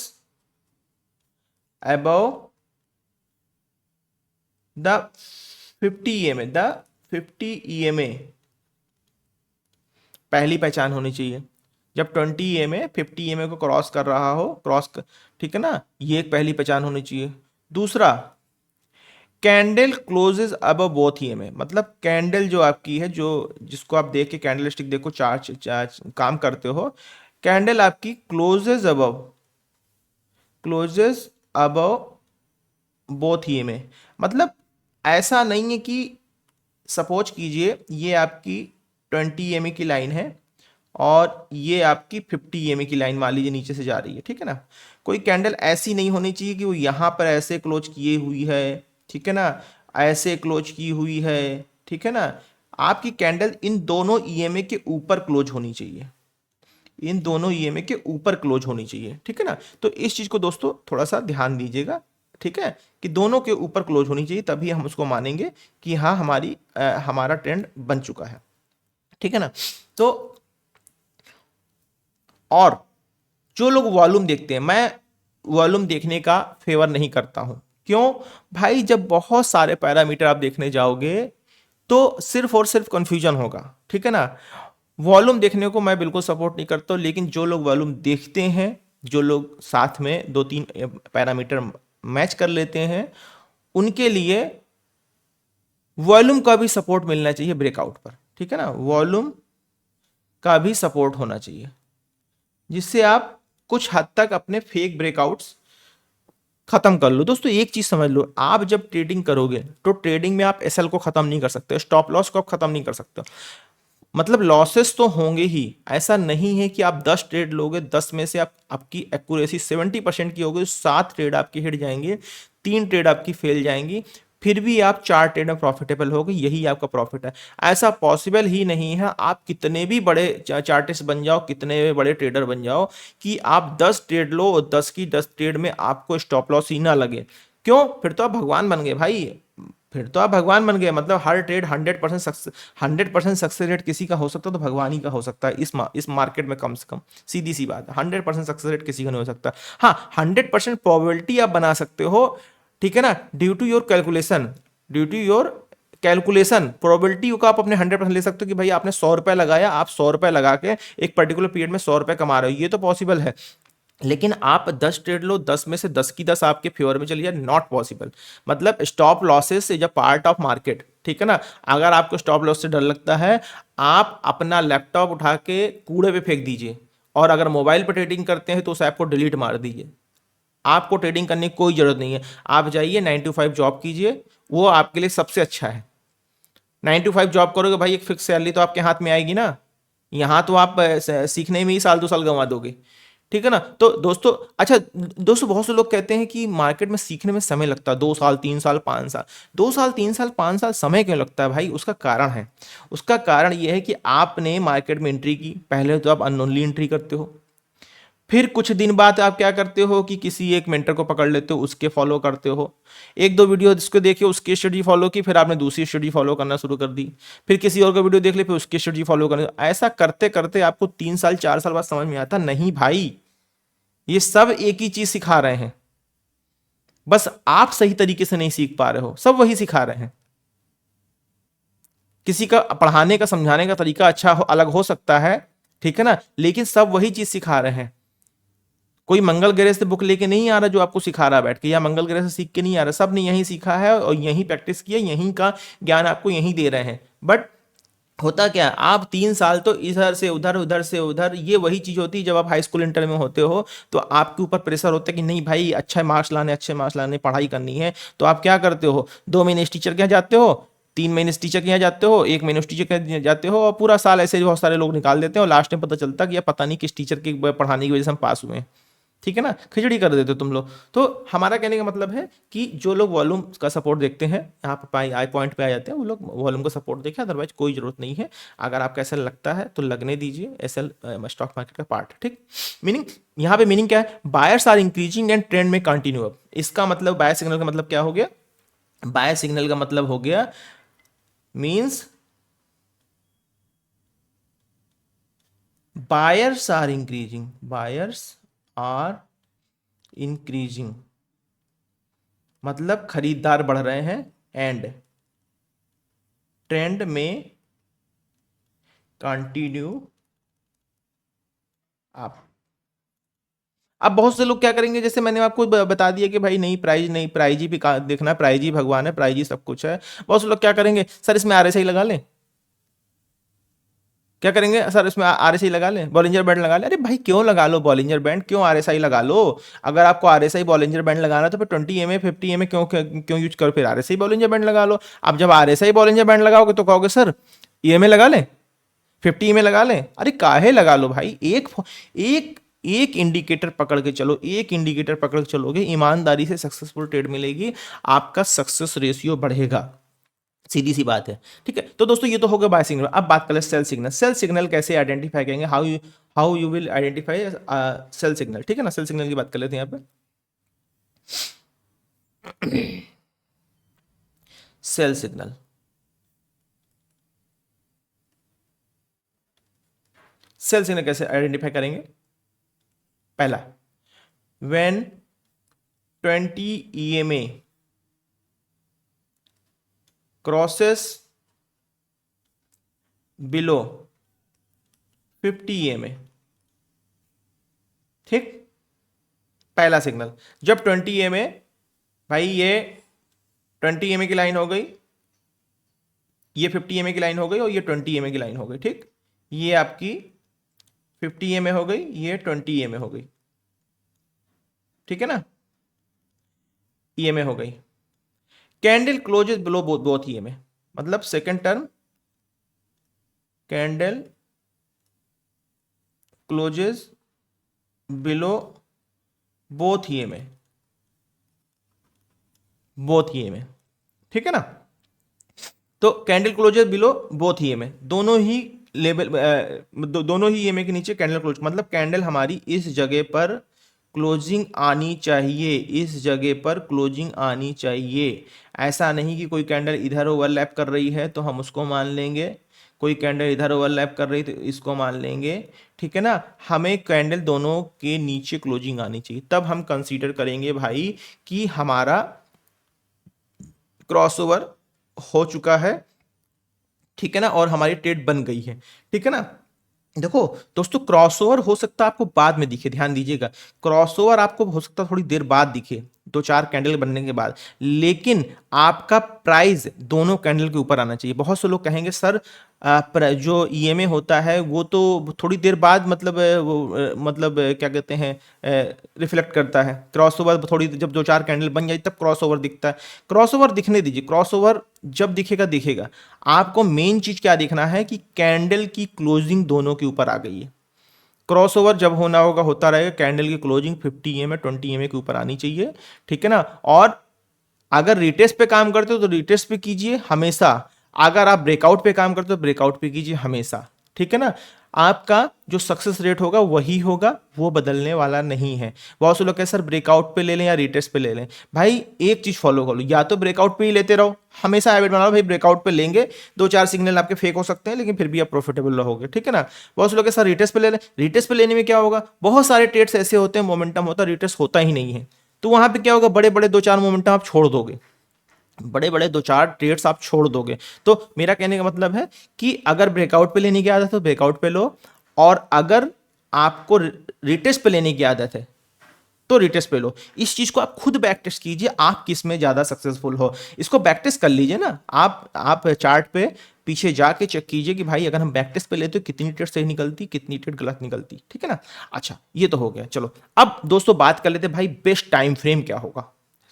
above the 50 EMA, the 50 EMA, पहली पहचान होनी चाहिए। जब 20 EMA 50 EMA को क्रॉस कर रहा हो, ठीक है ना, ये एक पहली पहचान होनी चाहिए। दूसरा, candle closes above both EMA, मतलब कैंडल जो आपकी है, जो जिसको आप देख के कैंडल स्टिक देखो चार्ज काम करते हो, कैंडल आपकी क्लोजेज अबव बोथ EMA, मतलब ऐसा नहीं है कि सपोज कीजिए ये आपकी 20 EMA की लाइन है और ये आपकी 50 EMA की लाइन मान लीजिए नीचे से जा रही है, ठीक है ना। कोई कैंडल ऐसी नहीं होनी चाहिए कि वो यहाँ पर ऐसे क्लोज किए हुई है, ठीक है ना, ऐसे क्लोज की हुई है, ठीक है ना। आपकी कैंडल इन दोनों EMA के ऊपर क्लोज होनी चाहिए, इन दोनों EMA के ऊपर क्लोज होनी चाहिए, ठीक है ना। तो इस चीज को दोस्तों थोड़ा सा ध्यान दीजिएगा, ठीक है, कि दोनों के ऊपर क्लोज होनी चाहिए, तभी हम उसको मानेंगे कि हाँ हमारा ट्रेंड बन चुका है, ठीक है ना। तो और जो लोग वॉल्यूम देखते हैं, मैं वॉल्यूम देखने का फेवर नहीं करता हूं। क्यों भाई, जब बहुत सारे पैरामीटर आप देखने जाओगे तो सिर्फ और सिर्फ कंफ्यूजन होगा, ठीक है ना। वॉल्यूम देखने को मैं बिल्कुल सपोर्ट नहीं करता हूं, लेकिन जो लोग वॉल्यूम देखते हैं, जो लोग साथ में दो तीन पैरामीटर मैच कर लेते हैं, उनके लिए वॉल्यूम का भी सपोर्ट मिलना चाहिए ब्रेकआउट पर, ठीक है ना। वॉल्यूम का भी सपोर्ट होना चाहिए, जिससे आप कुछ हद तक अपने फेक ब्रेकआउट्स खत्म कर लो। दोस्तों एक चीज समझ लो, आप जब ट्रेडिंग करोगे तो ट्रेडिंग में आप एसएल को खत्म नहीं कर सकते, स्टॉप लॉस को आप खत्म नहीं कर सकते। मतलब लॉसेस तो होंगे ही, ऐसा नहीं है कि आप 10 ट्रेड लोगे, 10 में से आपकी एक्यूरेसी 70% की होगी, 7 ट्रेड आपके हिट जाएंगे, 3 ट्रेड आपकी फेल जाएंगी, फिर भी आप 4 ट्रेड में प्रॉफिटेबल होगे, यही आपका प्रॉफिट है। ऐसा पॉसिबल ही नहीं है, आप कितने भी बड़े चार्टिस्ट बन जाओ, कितने भी बड़े ट्रेडर बन जाओ, कि आप 10 ट्रेड लो और 10 की 10 ट्रेड में आपको स्टॉप लॉस ही ना लगे। क्यों? फिर तो आप भगवान बन गए भाई, फिर तो आप भगवान बन गए। मतलब हर ट्रेड 100% सक्सेस रेट किसी का हो सकता है तो भगवान ही का हो सकता है इस मार्केट में, कम से कम सीधी सी बात है, 100% सक्सेस रेट किसी का नहीं हो सकता। हाँ, 100% प्रोबेबिलिटी आप बना सकते हो, ठीक है ना, due to your calculation, due to your calculation probability का आप अपने 100% ले सकते हो कि भाई आपने 100 रुपए लगाया, आप 100 रुपए लगा के एक पर्टिकुलर पीरियड में 100 रुपए कमा रहे हो, ये तो पॉसिबल है। लेकिन आप 10 ट्रेड लो, 10 में से 10 की 10 आपके फेवर में चली जाए, नॉट पॉसिबल। मतलब stop losses is a part of market, ठीक है ना। अगर आपको स्टॉप लॉस से डर लगता है, आप अपना लैपटॉप उठा के कूड़े पे फेंक दीजिए, और अगर मोबाइल पर ट्रेडिंग करते हैं तो उस ऐप को डिलीट मार दीजिए। आपको ट्रेडिंग करने की कोई जरूरत नहीं है, आप जाइए 9 to 5 जॉब कीजिए, वो आपके लिए सबसे अच्छा है। 9 to 5 जॉब करोगे भाई, एक फिक्स सैलरी तो आपके हाथ में आएगी ना। यहाँ तो आप सीखने में ही साल 2 साल गंवा दोगे, ठीक है ना। तो दोस्तों, अच्छा दोस्तों, बहुत से लोग कहते हैं कि मार्केट में सीखने में समय लगता है, 2 साल 3 साल 5 साल। 2 साल 3 साल 5 साल समय क्यों लगता है भाई? उसका कारण है। उसका कारण यह है कि आपने मार्केट में एंट्री की, पहले तो आप अननोनली एंट्री करते हो, फिर कुछ दिन बाद आप क्या करते हो कि किसी एक मेंटर को पकड़ लेते हो, उसके फॉलो करते हो, एक दो वीडियो जिसको देखे उसकी स्टडी फॉलो की, फिर आपने दूसरी स्टडी फॉलो करना शुरू कर दी, फिर किसी और का वीडियो देख ले, फिर उसकी स्टडी फॉलो करना। ऐसा करते करते आपको 3 साल 4 साल बाद समझ में आता नहीं भाई, ये सब एक ही चीज सिखा रहे हैं, बस आप सही तरीके से नहीं सीख पा रहे हो, सब वही सिखा रहे हैं। किसी का पढ़ाने का समझाने का तरीका अलग हो सकता है, ठीक है ना, लेकिन सब वही चीज सिखा रहे हैं। कोई मंगल ग्रह से बुक लेके नहीं आ रहा जो आपको सिखा रहा है बैठ के, या मंगल ग्रह से सीख के नहीं आ रहा, सब ने यहीं सीखा है और यहीं प्रैक्टिस किया, यहीं का ज्ञान आपको यहीं दे रहे हैं। बट होता क्या, आप 3 साल तो इधर से उधर, उधर से उधर, ये वही चीज होती है जब आप हाई स्कूल इंटर में होते हो तो आपके ऊपर प्रेशर होता है कि नहीं भाई अच्छे मार्क्स लाने, पढ़ाई करनी है। तो आप क्या करते हो, 2 महीने इस टीचर के यहाँ जाते हो, 3 महीने इस टीचर के यहाँ जाते हो, 1 महीने उस टीचर के यहाँ जाते हो, और पूरा साल ऐसे बहुत सारे लोग निकाल देते हैं, और लास्ट में पता चलता कि यार पता नहीं किस टीचर के पढ़ाने की वजह से हम पास हुए हैं, ठीक है ना, खिचड़ी कर देते हो तुम लोग। तो हमारा कहने का मतलब है कि जो लोग वॉल्यूम का सपोर्ट देखते हैं, यहाँ पे आई पॉइंट पे आ जाते हैं, वो लोग वॉल्यूम का सपोर्ट देखें, अदरवाइज कोई जरूरत नहीं है। अगर आपका एसएल लगता है तो लगने दीजिए, एसएल स्टॉक मार्केट का पार्ट है, ठीक। मीनिंग, यहाँ पे मीनिंग क्या है, buyers are increasing and trend में कंटिन्यू अप। इसका मतलब बाय सिग्नल का मतलब क्या हो गया, बाय सिग्नल का मतलब हो गया means buyers are increasing, buyers are increasing मतलब खरीदार बढ़ रहे हैं, एंड ट्रेंड में कंटिन्यू आप। अब बहुत से लोग क्या करेंगे, जैसे मैंने आपको बता दिया कि भाई नहीं प्राइज ही भी देखना, प्राइज ही भगवान है, प्राइज ही सब कुछ है। बहुत से लोग क्या करेंगे, सर इसमें आरएसआई लगा लें, क्या करेंगे सर इसमें आरएसआई लगा लें, बॉलिंजर बैंड लगा लें। अरे भाई क्यों लगा लो बॉलिंजर बैंड, क्यों आरएसआई लगा लो? अगर आपको आरएसआई बॉलिंजर बैंड लगाना है तो फिर 20 EMA 50 EMA क्यों यूज करो, फिर आरएसआई बॉलिंजर बैंड लगा लो। अब जब आरएसआई बॉलिंजर बैंड लगाओगे तो कहोगे सर ईएमए लगा लें, 50 में लगा लें? अरे काहे लगा लो भाई, एक एक इंडिकेटर पकड़ के चलो, एक इंडिकेटर पकड़ के चलोगे, ईमानदारी से सक्सेसफुल ट्रेड मिलेगी, आपका सक्सेस रेशियो बढ़ेगा, सीधी सी बात है। ठीक है, तो दोस्तों ये तो हो गया बाय सिग्नल। अब बात करें सेल सिग्नल। सेल सिग्नल कैसे आइडेंटिफाई करेंगे, how you will identify sell signal. ठीक है ना, सेल सिग्नल की बात कर लेते हैं यहाँ पे। सेल सिग्नल, सेल सिग्नल कैसे आइडेंटिफाई करेंगे? पहला, when 20 EMA crosses below 50 EMA। ठीक, पहला सिग्नल जब 20 EMA, भाई ये 20 EMA की लाइन हो गई, ये 50 EMA की लाइन हो गई, और ये 20 EMA की लाइन हो गई। ठीक, ये आपकी 50 EMA हो गई, ये 20 EMA हो गई। ठीक है ना, EMA हो गई। Candle closes below both EMA, मतलब second term, candle closes below both EMA, both EMA। ठीक है ना, तो candle closure below both EMA, दोनों ही लेवल, दोनों ही EMA के नीचे कैंडल क्लोज, मतलब कैंडल हमारी इस जगह पर क्लोजिंग आनी चाहिए, इस जगह पर क्लोजिंग आनी चाहिए। ऐसा नहीं कि कोई कैंडल इधर ओवरलैप कर रही है तो हम उसको मान लेंगे, कोई कैंडल इधर ओवरलैप कर रही तो इसको मान लेंगे। ठीक है ना, हमें कैंडल दोनों के नीचे क्लोजिंग आनी चाहिए, तब हम कंसीडर करेंगे भाई कि हमारा क्रॉसओवर हो चुका है। ठीक है ना, और हमारी ट्रेड बन गई है। ठीक है ना, देखो दोस्तों, क्रॉसओवर हो सकता है आपको बाद में दिखे, ध्यान दीजिएगा, क्रॉसओवर आपको हो सकता है थोड़ी देर बाद दिखे, दो चार कैंडल बनने के बाद, लेकिन आपका प्राइस दोनों कैंडल के ऊपर आना चाहिए। बहुत से लोग कहेंगे सर जो EMA होता है वो तो थोड़ी देर बाद, मतलब मतलब क्या कहते हैं, रिफ्लेक्ट करता है, क्रॉसओवर थोड़ी जब दो चार कैंडल बन जाए तब क्रॉसओवर दिखता है। क्रॉसओवर दिखने दीजिए, क्रॉसओवर जब दिखेगा दिखेगा। आपको मेन चीज क्या देखना है कि कैंडल की क्लोजिंग दोनों के ऊपर आ गई है। क्रॉसओवर जब होना होगा होता रहेगा, कैंडल की क्लोजिंग 50 EMA 20 EMA के ऊपर आनी चाहिए। ठीक है ना, और अगर रिटेस्ट पे काम करते हो तो रिटेस्ट पे कीजिए हमेशा, अगर आप ब्रेकआउट पे काम करते हो तो ब्रेकआउट पे कीजिए हमेशा। ठीक है ना, आपका जो सक्सेस रेट होगा वही होगा, वो बदलने वाला नहीं है। बहुत से लोग कहते सर ब्रेकआउट पे ले लें या रिटेस्ट पे ले लें। भाई एक चीज फॉलो करो, या तो ब्रेकआउट पे ही लेते रहो, हमेशा हैबिट बना लो भाई ब्रेकआउट पे लेंगे, दो चार सिग्नल आपके फेक हो सकते हैं लेकिन फिर भी आप प्रॉफिटेबल रहोगे। ठीक है ना, बहुत से लोग सर रिटेस्ट पे ले लें, रिटेस्ट पे लेने में क्या होगा, बहुत सारे ट्रेड्स ऐसे होते हैं मोमेंटम होता है, रिटेस्ट होता ही नहीं है, तो वहां पे क्या होगा, बड़े बड़े दो चार मोमेंटम आप छोड़ दोगे, बड़े बड़े दो चार ट्रेड्स आप छोड़ दोगे। तो मेरा कहने का मतलब है कि अगर ब्रेकआउट पे लेने की आदत है तो ब्रेकआउट पे लो, और अगर आपको रिटेस्ट पे लेने की आदत है तो रिटेस्ट पे लो। इस चीज को आप खुद बैक टेस्ट कीजिए, आप किस में ज्यादा सक्सेसफुल हो, इसको बैक टेस्ट कर लीजिए ना। आप चार्ट पे पीछे जाके चेक कीजिए कि भाई अगर हम बैक टेस्ट पे लेते तो कितनी ट्रेड सही निकलती, कितनी ट्रेड गलत निकलती। ठीक है ना, अच्छा ये तो हो गया। चलो अब दोस्तों बात कर लेते हैं भाई बेस्ट टाइम फ्रेम क्या होगा।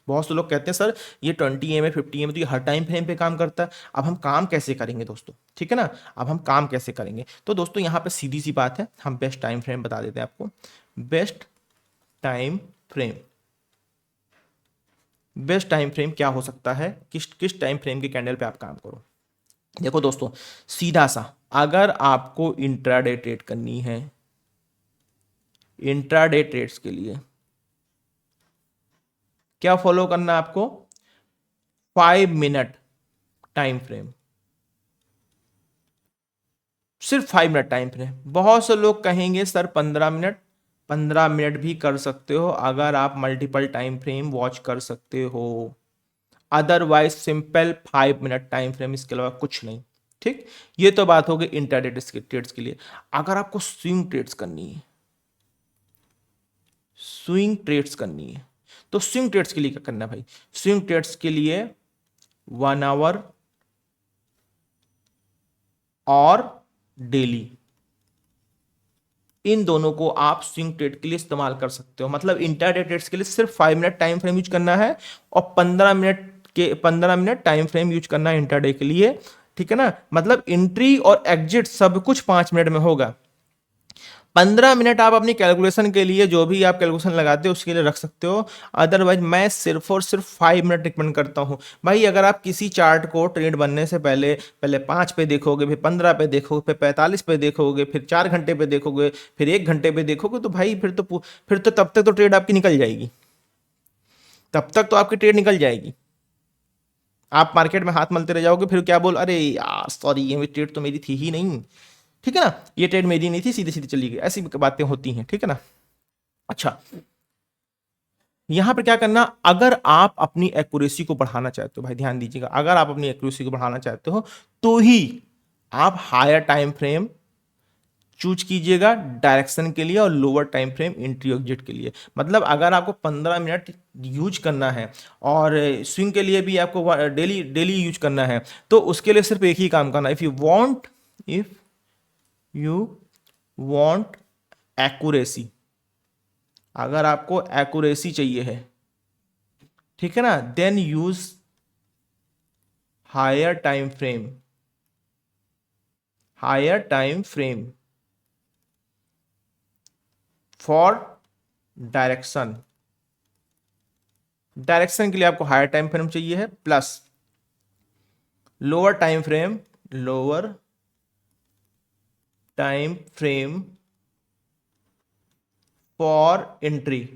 बहुत से लोग कहते हैं सर ये 20 EMA 50 EMA तो ये हर टाइम फ्रेम पे काम करता है, अब हम काम कैसे करेंगे दोस्तों। ठीक है ना, अब हम काम कैसे करेंगे, तो दोस्तों यहाँ पे सीधी सी बात है, हम बेस्ट टाइम फ्रेम बता देते हैं आपको। Best time frame, best time frame क्या हो सकता है, किस किस टाइम फ्रेम के कैंडल पे आप काम करो। देखो दोस्तों, सीधा सा, अगर आपको इंट्राडे ट्रेड करनी है, इंट्राडे ट्रेड्स के लिए क्या फॉलो करना है आपको, 5 मिनट टाइम फ्रेम, सिर्फ 5 मिनट टाइम फ्रेम। बहुत से लोग कहेंगे सर 15 मिनट, 15 मिनट भी कर सकते हो अगर आप मल्टीपल टाइम फ्रेम वॉच कर सकते हो, otherwise simple 5 minute time frame, इसके अलावा कुछ नहीं। ठीक, ये तो बात हो गई इंट्राडे ट्रेड्स के लिए। अगर आपको स्विंग ट्रेड्स करनी है, स्विंग ट्रेड्स करनी है, तो स्विंग ट्रेड्स के लिए क्या करना है भाई, स्विंग ट्रेड्स के लिए 1 आवर और डेली, इन दोनों को आप स्विंग ट्रेड के लिए इस्तेमाल कर सकते हो। मतलब इंट्राडे ट्रेड्स के लिए सिर्फ 5 मिनट टाइम फ्रेम यूज करना है, और 15 मिनट टाइम फ्रेम यूज करना है इंट्राडे के लिए। ठीक है ना, मतलब एंट्री और एग्जिट सब कुछ 5 मिनट में होगा। 15 मिनट आप अपनी कैलकुलेशन के लिए, जो भी आप कैलकुलेशन लगाते हो उसके लिए रख सकते हो। अदरवाइज मैं सिर्फ और सिर्फ 5 मिनट रिकमेंड करता हूँ भाई। अगर आप किसी चार्ट को ट्रेड बनने से पहले पहले 5 पे देखोगे, फिर 15 पे देखोगे, फिर 45 पे देखोगे, फिर 4 घंटे पे देखोगे, फिर 1 घंटे पे देखोगे, तो भाई फिर तो तब तक तो ट्रेड आपकी निकल जाएगी, तब तक तो आपकी ट्रेड निकल जाएगी। आप मार्केट में हाथ मलते रह जाओगे, फिर क्या बोल, अरे यार सॉरी ये ट्रेड तो मेरी थी ही नहीं, ठीक है ना, ये ट्रेड मेरी नहीं थी, सीधी सीधी चली गई, ऐसी बातें होती हैं, ठीक है ना। अच्छा, यहां पर क्या करना, अगर आप अपनी एक्यूरेसी को बढ़ाना चाहते हो, भाई ध्यान दीजिएगा, अगर आप अपनी एक्यूरेसी को बढ़ाना चाहते हो तो ही आप हायर टाइम फ्रेम चूज कीजिएगा डायरेक्शन के लिए और lower time frame entry exit के लिए। मतलब अगर आपको 15 मिनट यूज करना है और स्विंग के लिए भी आपको डेली डेली यूज करना है, तो उसके लिए सिर्फ एक ही काम करना, इफ यू वांट एक्यूरेसी, अगर आपको एक्यूरेसी चाहिए है, ठीक है ना, then use higher time frame, higher time frame for direction. Direction के लिए आपको हायर टाइम फ्रेम चाहिए है, plus lower time frame, lower time frame for entry.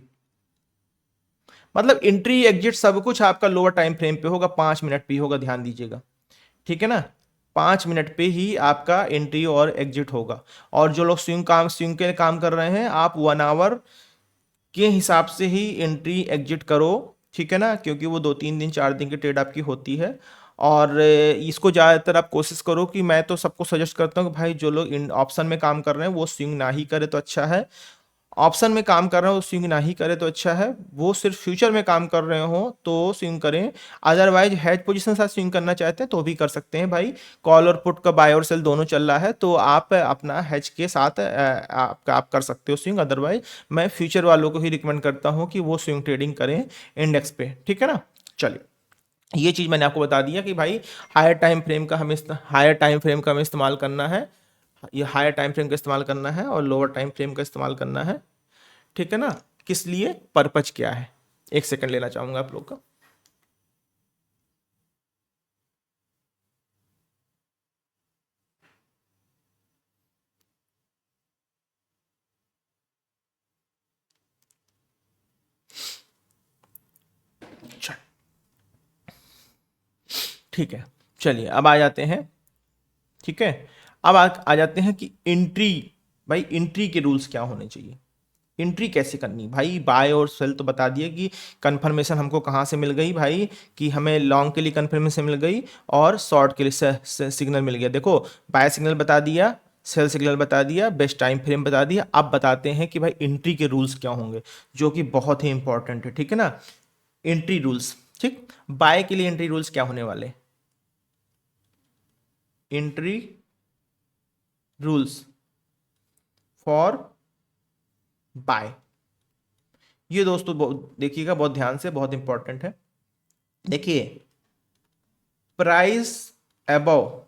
मतलब एंट्री एग्जिट सब कुछ आपका लोअर टाइम फ्रेम पे होगा, 5 मिनट पे होगा, ध्यान दीजिएगा, ठीक है ना। 5 मिनट पे ही आपका एंट्री और एग्जिट होगा। और जो लोग स्विंग के काम कर रहे हैं, आप 1 आवर के हिसाब से ही एंट्री एग्जिट करो, ठीक है ना, क्योंकि वो 2-3 दिन 4 दिन की ट्रेड आपकी होती है। और इसको ज़्यादातर आप कोशिश करो कि, मैं तो सबको सजेस्ट करता हूँ कि भाई जो लोग ऑप्शन में काम कर रहे हैं वो स्विंग ना ही करे तो अच्छा है, ऑप्शन में काम कर रहे हो स्विंग ना ही करे तो अच्छा है, वो सिर्फ फ्यूचर में काम कर रहे हो तो स्विंग करें। अदरवाइज हेज पोजीशन के साथ स्विंग करना चाहते हैं तो भी कर सकते हैं भाई, कॉल और पुट का बाय और सेल दोनों चल रहा है, तो आप अपना हेज के साथ आप कर सकते हो स्विंग। अदरवाइज मैं फ्यूचर वालों को ही रिकमेंड करता हूँ कि वो स्विंग ट्रेडिंग करें इंडेक्स पे, ठीक है ना। चलिए, ये चीज़ मैंने आपको बता दिया कि भाई हायर टाइम फ्रेम का हमें इस्तेमाल करना है, ये हायर टाइम फ्रेम का इस्तेमाल करना है और लोअर टाइम फ्रेम का इस्तेमाल करना है, ठीक है ना। किस लिए, पर्पज क्या है, एक सेकंड लेना चाहूंगा आप लोग का। चल, ठीक है, चलिए अब आ जाते हैं, ठीक है, अब आ जाते हैं कि एंट्री, भाई एंट्री के रूल्स क्या होने चाहिए, एंट्री कैसे करनी। भाई बाय और सेल तो बता दिए कि कंफर्मेशन हमको कहाँ से मिल गई भाई, कि हमें लॉन्ग के लिए कंफर्मेशन मिल गई और शॉर्ट के लिए सिग्नल मिल गया। देखो, बाय सिग्नल बता दिया, सेल सिग्नल बता दिया, बेस्ट टाइम फ्रेम बता दिया, अब बताते हैं कि भाई एंट्री के रूल्स क्या होंगे, जो कि बहुत ही इंपॉर्टेंट है, ठीक है ना। एंट्री रूल्स, ठीक, बाय के लिए एंट्री रूल्स क्या होने वाले, एंट्री रूल्स फॉर बाय, ये दोस्तों देखिएगा बहुत ध्यान से, बहुत इंपॉर्टेंट है। देखिए, प्राइस अबव,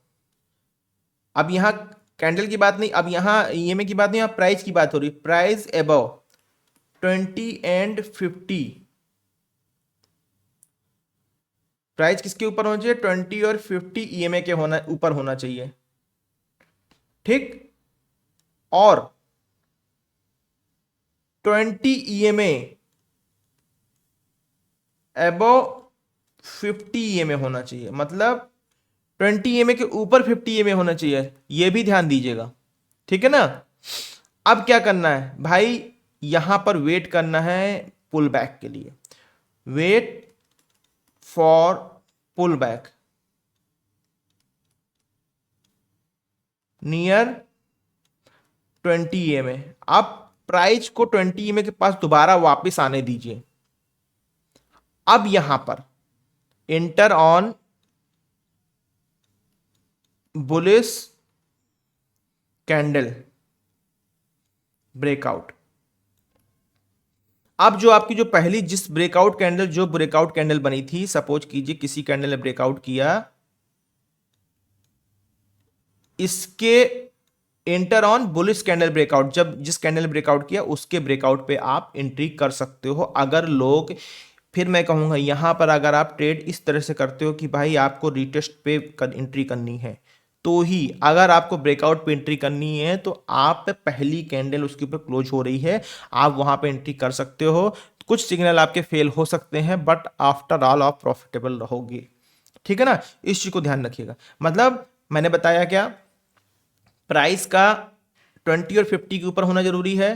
अब यहां कैंडल की बात नहीं, अब यहां ईएमए की बात नहीं, यहां प्राइस की बात हो रही, प्राइस अबव 20 and 50, प्राइस किसके ऊपर होना चाहिए, 20 और 50 ईएमए के ऊपर होना चाहिए, ठीक, और 20 ईएमए अबव 50 ईएमए होना चाहिए, मतलब 20 ईएमए के ऊपर 50 ईएमए होना चाहिए, यह भी ध्यान दीजिएगा, ठीक है ना। अब क्या करना है भाई, यहां पर वेट करना है पुल बैक के लिए, wait for pull back near 20 EMA. आप प्राइस को 20 ईएमए के पास दोबारा वापस आने दीजिए। अब यहां पर inter on bullish candle breakout. अब जो आपकी जो पहली जिस ब्रेकआउट कैंडल बनी थी, सपोज कीजिए किसी कैंडल ने ब्रेकआउट किया, इसके enter on bullish candle breakout, जब जिस कैंडल ब्रेकआउट किया उसके ब्रेकआउट पे आप एंट्री कर सकते हो। अगर लोग, फिर मैं कहूँगा यहाँ पर अगर आप ट्रेड इस तरह से करते हो कि भाई आपको रिटेस्ट पे एंट्री करनी है, तो ही अगर आपको ब्रेकआउट पे एंट्री करनी है तो आप पहली कैंडल उसके ऊपर क्लोज हो रही है, आप वहाँ पे एंट्री कर सकते हो। कुछ सिग्नल आपके फेल हो सकते हैं बट आफ्टर ऑल आप प्रॉफिटेबल रहोगे, ठीक है ना। इस चीज को ध्यान रखिएगा। मतलब मैंने बताया क्या, प्राइस का 20 और 50 के ऊपर होना जरूरी है,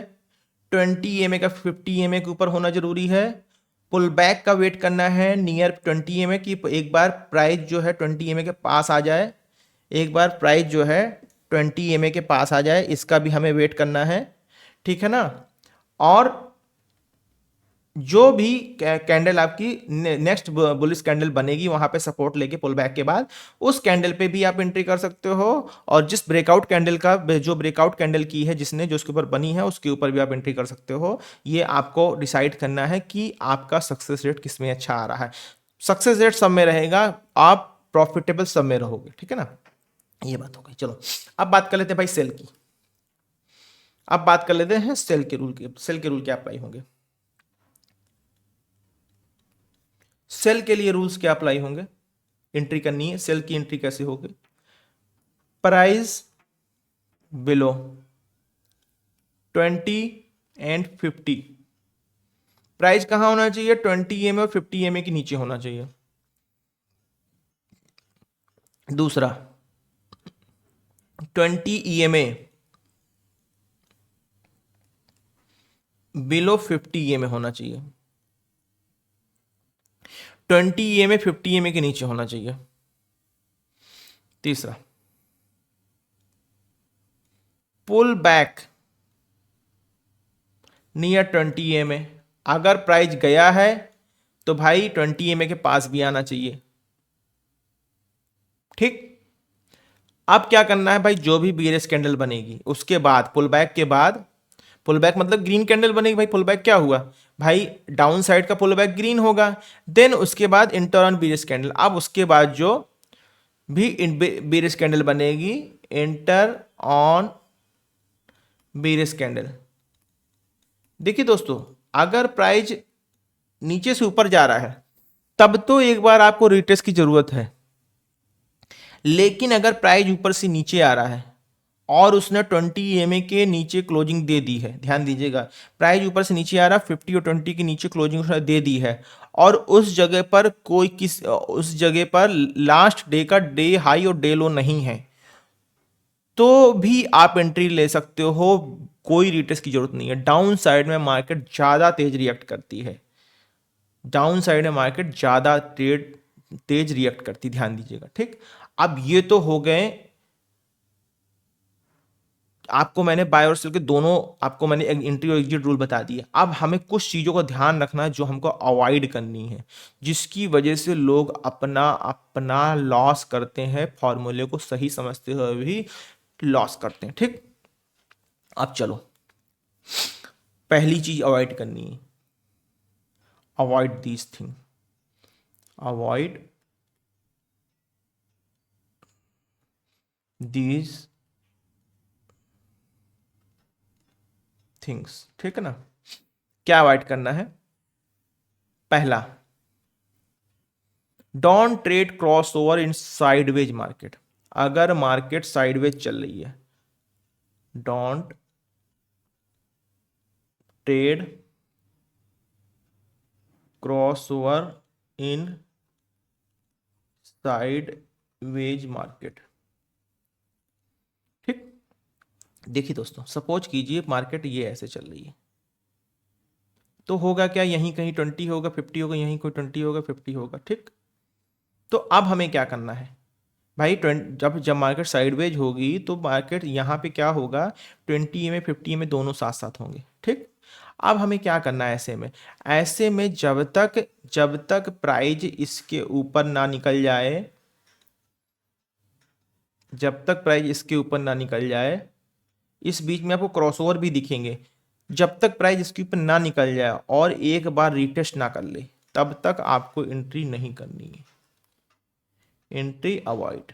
20 EMA का 50 EMA के ऊपर होना जरूरी है, पुल बैक का वेट करना है नियर 20 EMA की, एक बार प्राइस जो है 20 EMA के पास आ जाए, एक बार प्राइस जो है 20 EMA के पास आ जाए, इसका भी हमें वेट करना है, ठीक है ना। और जो भी कैंडल आपकी नेक्स्ट बुलिश कैंडल बनेगी वहां पे सपोर्ट लेके पुल बैक के बाद, उस कैंडल पे भी आप एंट्री कर सकते हो। और जिस ब्रेकआउट कैंडल का, जो ब्रेकआउट कैंडल की है जिसने, जो उसके ऊपर बनी है, उसके ऊपर भी आप एंट्री कर सकते हो। ये आपको डिसाइड करना है कि आपका सक्सेस रेट किस में अच्छा आ रहा है। सक्सेस रेट सब में रहेगा, आप प्रॉफिटेबल सब में रहोगे, ठीक है ना। ये बात हो गई। चलो अब बात कर लेते हैं भाई सेल की। अब बात कर लेते हैं सेल के रूल की। सेल के रूल क्या अप्लाई होंगे, सेल के लिए रूल्स क्या अप्लाई होंगे, एंट्री करनी है, सेल की एंट्री कैसे होगी। प्राइस बिलो 20 एंड 50, प्राइस कहां होना चाहिए, 20 EMA और 50 EMA के नीचे होना चाहिए। दूसरा 20 EMA बिलो 50 EMA होना चाहिए, 20 EMA 50 EMA के नीचे होना चाहिए। तीसरा पुल बैक नियर 20 EMA, अगर प्राइस गया है तो भाई 20 EMA के पास भी आना चाहिए, ठीक। अब क्या करना है भाई, जो भी बीएरएस कैंडल बनेगी उसके बाद, पुल बैक के बाद, पुल बैक मतलब ग्रीन कैंडल बनेगी भाई, पुल बैक क्या हुआ भाई, डाउन साइड का पुल बैक ग्रीन होगा, देन उसके बाद इंटर ऑन बीएरएस कैंडल। अब उसके बाद जो भी बीएरएस कैंडल बनेगी, इंटर ऑन बीएरएस कैंडल। देखिए दोस्तों, अगर प्राइस नीचे से ऊपर जा रहा है तब तो एक बार आपको रिटेस्ट की जरूरत है, लेकिन अगर प्राइस ऊपर से नीचे आ रहा है और उसने 20 EMA के नीचे क्लोजिंग दे दी है, ध्यान दीजिएगा, प्राइस ऊपर से नीचे आ रहा है, 50 और 20 के नीचे क्लोजिंग उसने दे दी है, और उस जगह पर उस जगह पर लास्ट डे का डे हाई और डे लो नहीं है, तो भी आप एंट्री ले सकते हो, कोई रिटेस्ट की जरूरत नहीं है। डाउन साइड में मार्केट ज्यादा तेज रिएक्ट करती है, डाउन साइड में मार्केट ज्यादा तेज रिएक्ट करती, ध्यान दीजिएगा, ठीक। अब ये तो हो गए, आपको मैंने बाय और सेल के दोनों, आपको मैंने एंट्री और एग्जिट रूल बता दिए। अब हमें कुछ चीजों का ध्यान रखना है जो हमको अवॉइड करनी है, जिसकी वजह से लोग अपना अपना लॉस करते हैं, फॉर्मूले को सही समझते हुए भी लॉस करते हैं, ठीक। अब चलो, पहली चीज अवॉइड करनी है, avoid these thing, avoid these things, ठीक है ना। क्या अवॉइड करना है, पहला, don't trade cross over in sideways market. अगर मार्केट साइडवेज चल रही है, don't trade cross over in sideways market, ठीक। देखिए दोस्तों, सपोज कीजिए मार्केट ये ऐसे चल रही है, तो होगा क्या, यहीं कहीं 20 होगा, 50 होगा, यहीं कोई 20 होगा, 50 होगा, ठीक। तो अब हमें क्या करना है भाई, जब जब मार्केट साइडवेज होगी तो मार्केट यहाँ पे क्या होगा, 20 में 50 में दोनों साथ साथ होंगे, ठीक। अब हमें क्या करना है ऐसे में, ऐसे में जब तक प्राइस इसके ऊपर ना निकल जाए, जब तक प्राइस इसके ऊपर ना निकल जाए, इस बीच में आपको क्रॉसओवर भी दिखेंगे, जब तक प्राइस इसके ऊपर ना निकल जाए और एक बार रिटेस्ट ना कर ले, तब तक आपको एंट्री नहीं करनी है, एंट्री अवॉइड,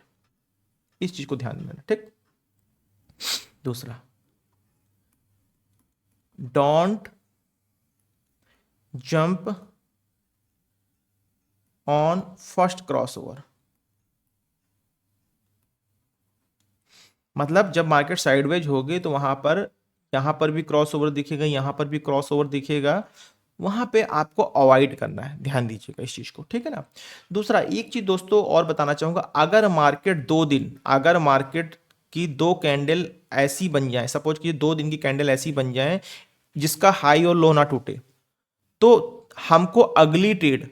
इस चीज को ध्यान में रखना, ठीक। दूसरा, don't jump on first crossover. मतलब जब मार्केट साइडवेज होगी तो वहां पर, यहां पर भी क्रॉसओवर दिखेगा, यहां पर भी क्रॉसओवर दिखेगा, वहां पे आपको अवॉइड करना है, ध्यान दीजिएगा इस चीज को, ठीक है ना। दूसरा एक चीज दोस्तों और बताना चाहूंगा, अगर मार्केट 2 दिन, अगर मार्केट की 2 कैंडल ऐसी बन जाए, सपोज कि 2 दिन की कैंडल ऐसी बन जाए जिसका हाई और लो ना टूटे, तो हमको अगली ट्रेड,